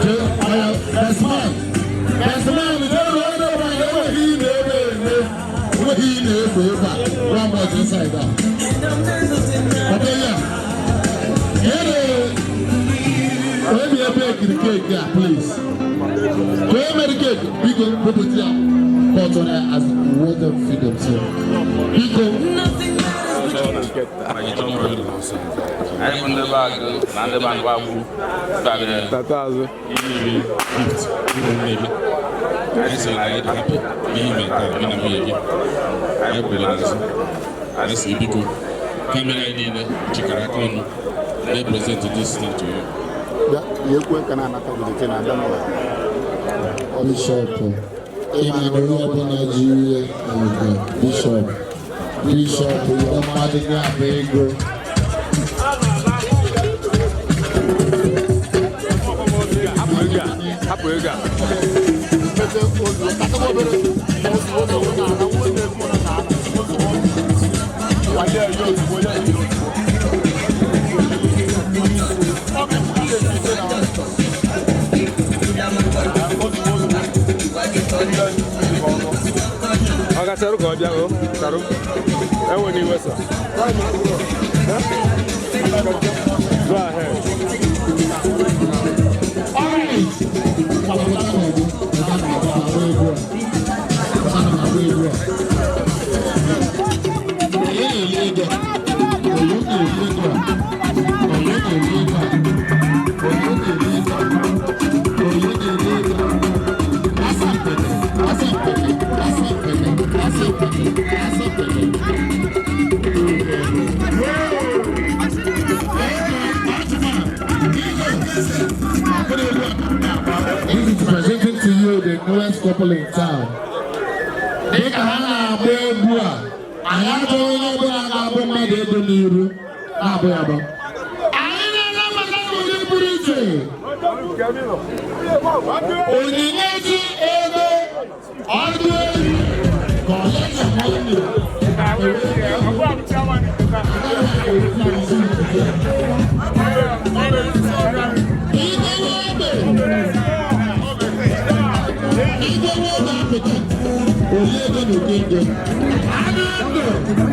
to best man One more inside that. Okay, yeah. Let me have the cake there, please. Where the cake? People put it here. Put on it as water feed themselves. People. I even the bag, and the bag babu. Tatazo. I say I get happy. Me make that me again. I realize. I see people coming in the chicken account. They present this thing to you. You can another with the Bishop. Nigeria and Bishop. Bishop, you don't mind the big girl. Aga taru ko bia o taru e woni wesa go ahead. Presenting to you the newest couple in town. They can have a boy. I have to go to my day to Niru. I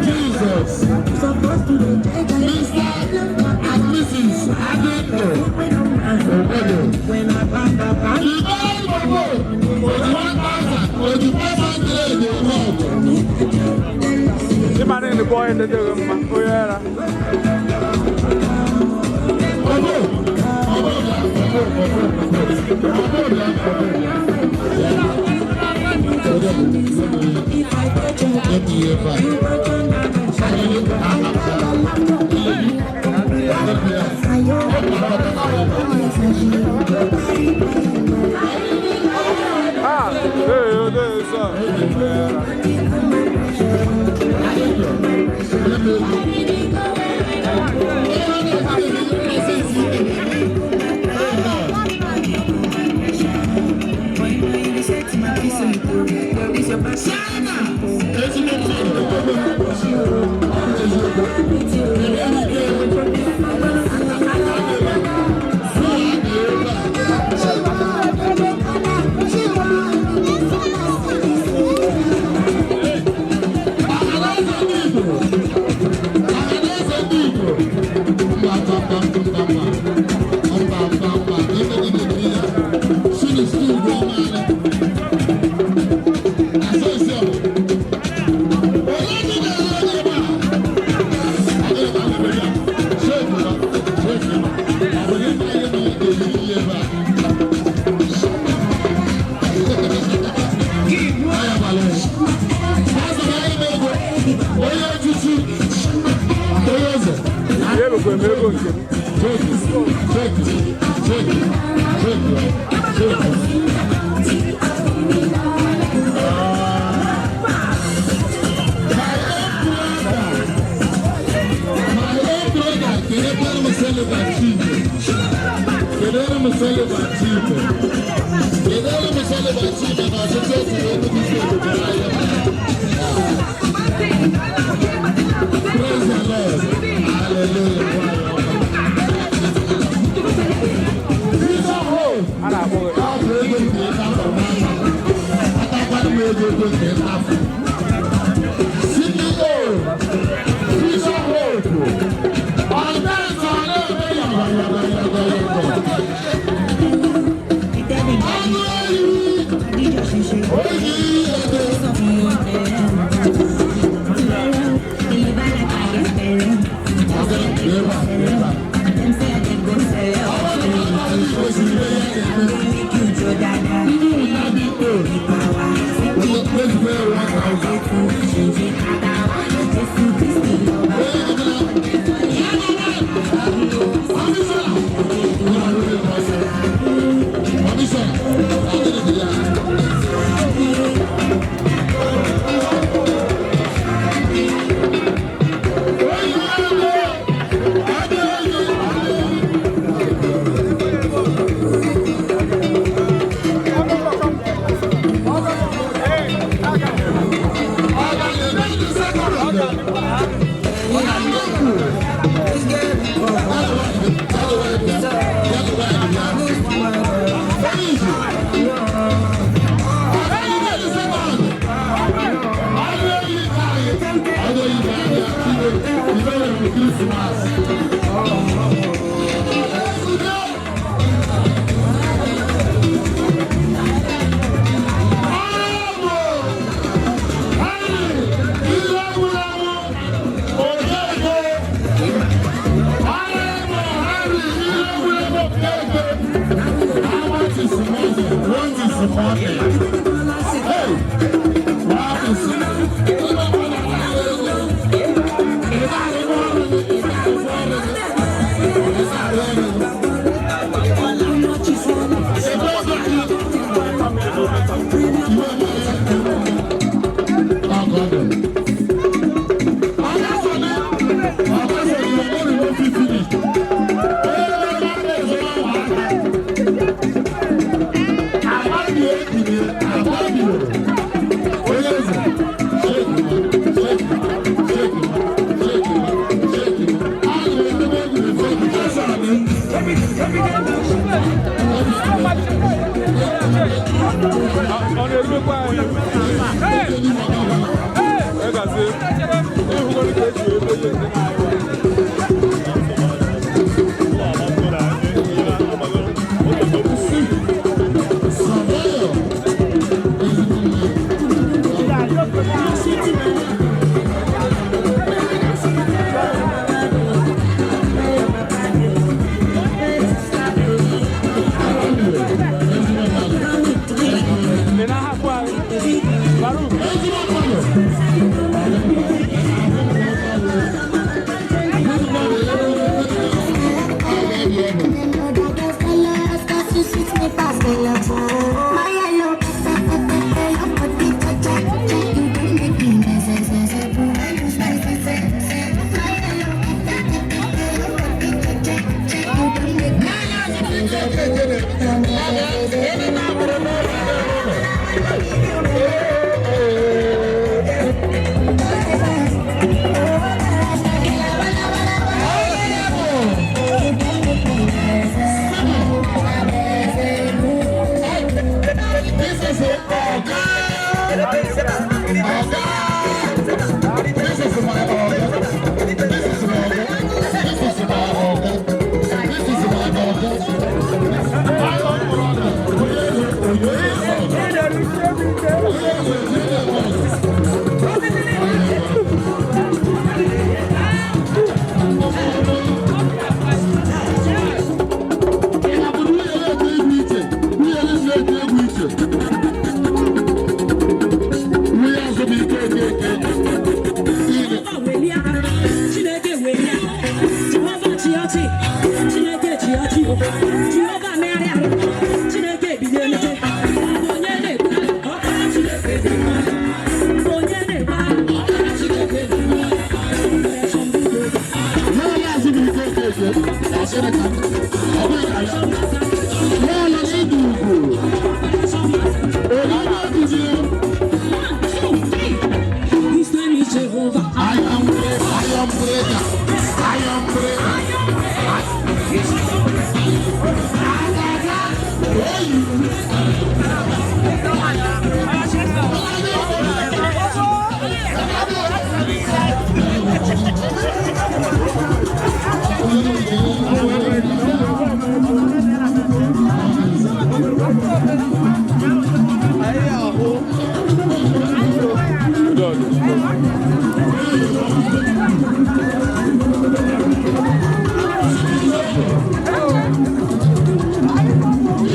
Jesus, Mr. and Mrs. When I found out, you buy my boat for 1,000, the man in the boy in the room,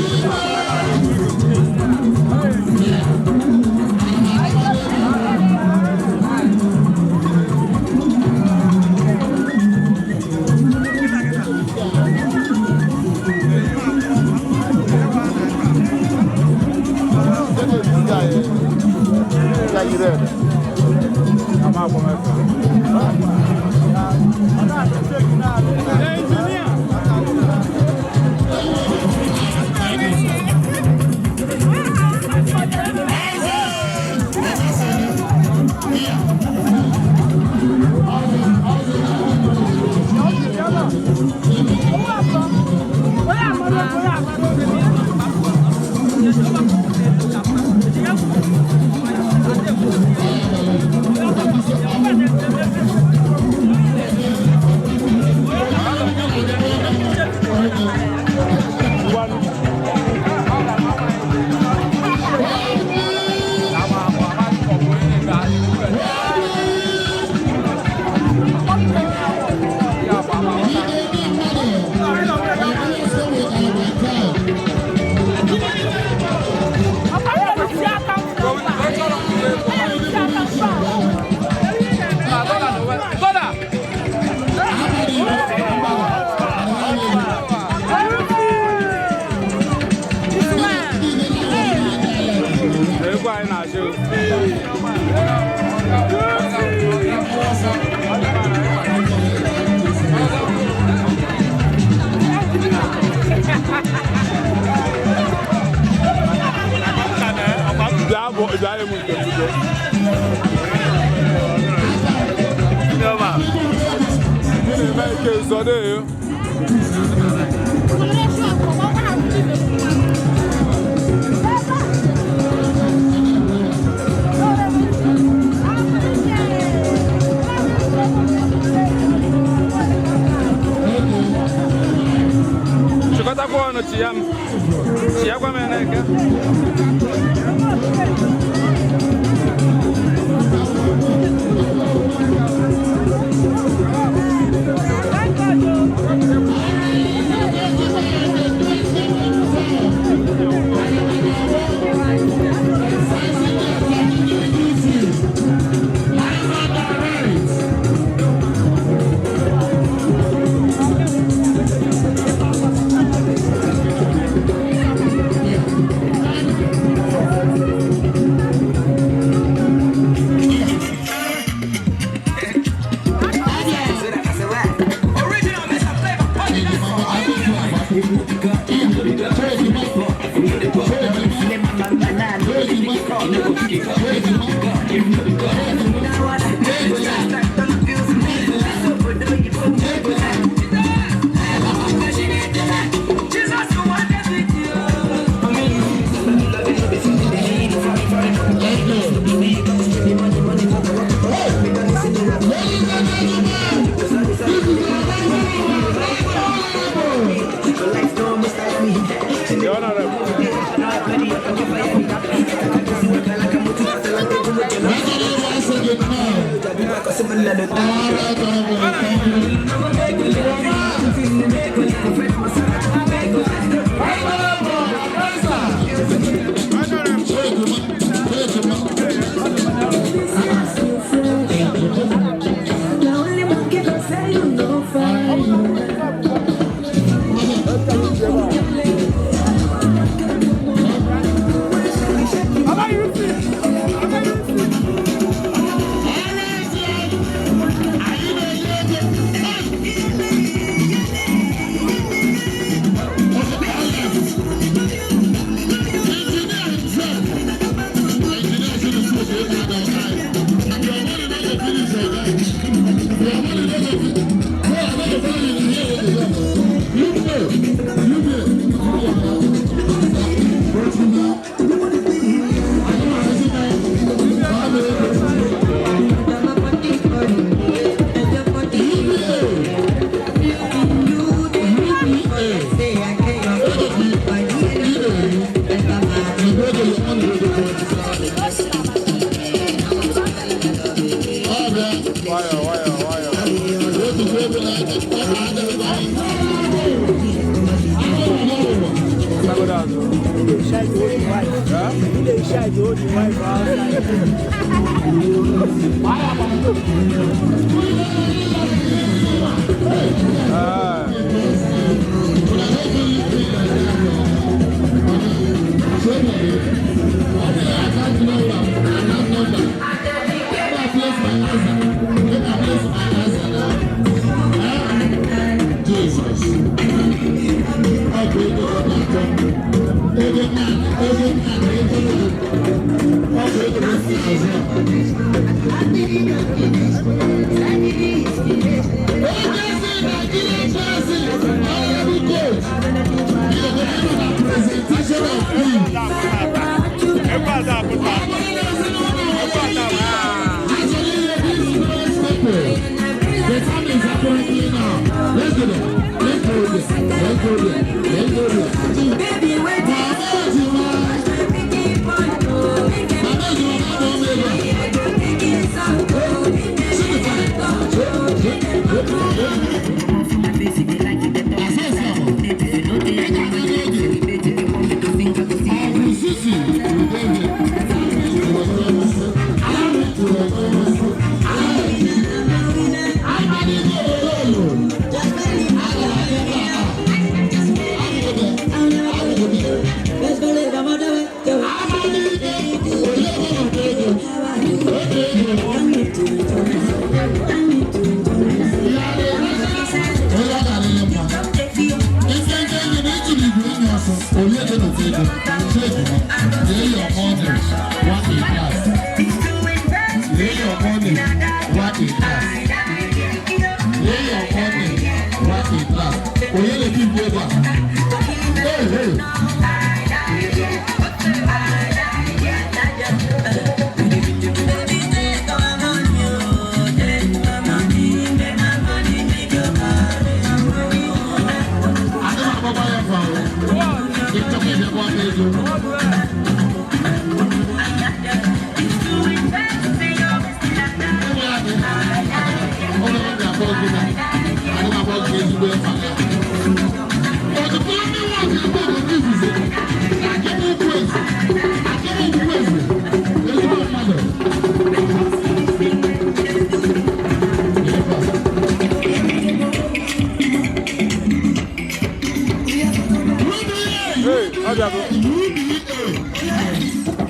Viva! Hey!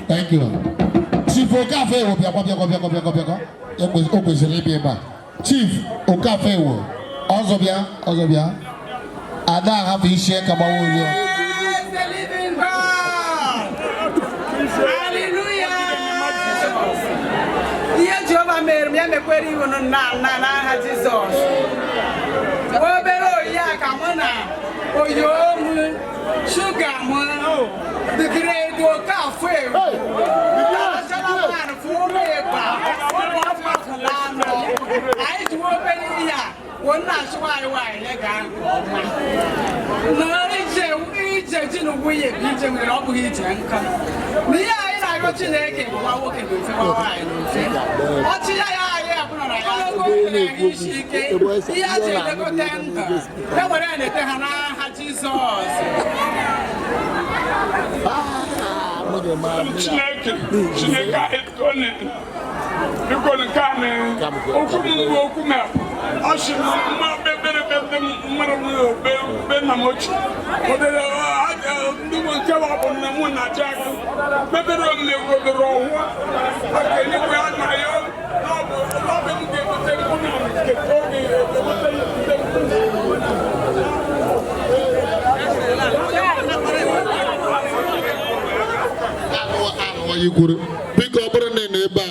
Thank you. Chief Okafe will be a Chief Okafe will Ozobia. Ada have his share come on. Hallelujah. Dear Jehovah, may me query you on na Jesus. Obero ya kamona. Oyo sugar man. The great Okafe. I do open here. One last why, no, it's a way of eating with all each and come. Me, I got to make it while walking with our eye. What's the idea? He has a good temper. Never anything, Jesus. You're going to come in. Open up. I should not be better than Benamochi. But I don't tell up on the moon. I jack. Maybe I'm with the wrong one. I can't grab my own. You could pick up a neighbor.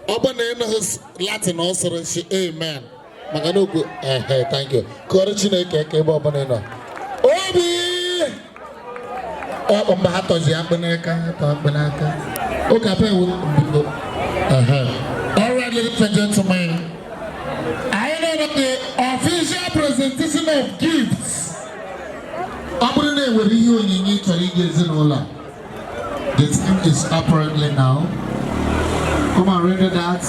Open his Latin also, amen. Maganoku, thank you. Courage, Bobanena. Obi! Oh, Mahato Yabaneka, Tabanaka. Okay, all right, ladies and gentlemen. I know that the official presentation of gifts. Abune will you in Italy. The time is apparently now. Come and render that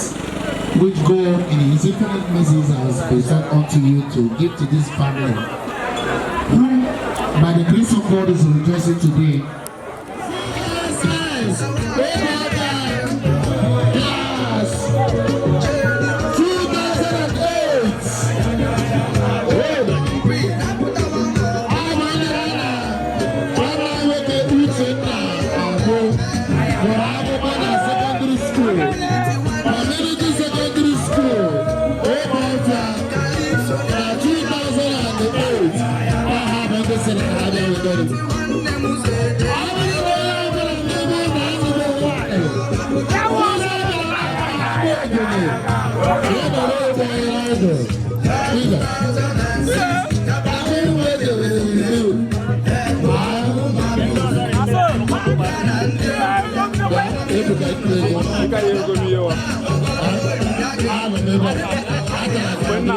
which God in His infinite mercies has bestowed unto you to give to this family, who by the grace of God is rejoicing today. Yes. When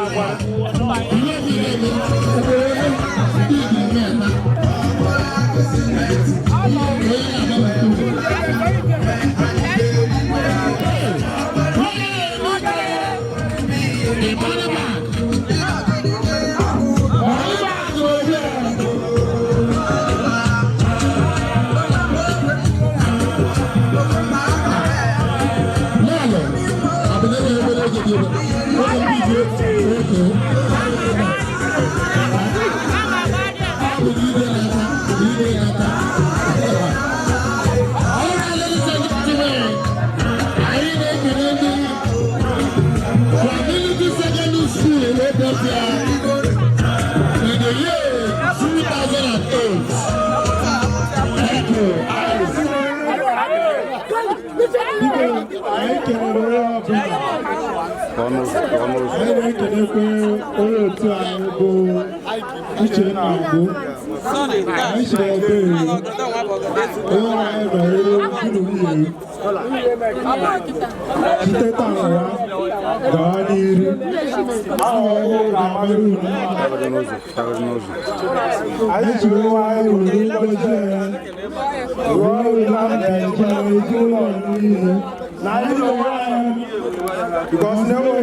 Because never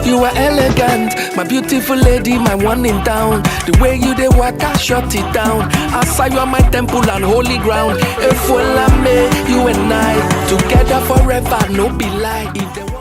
You are elegant, my beautiful lady, my one in town. The way you dey walk, I shut it down. Outside you are my temple and holy ground. If you and I together forever, no be lie. If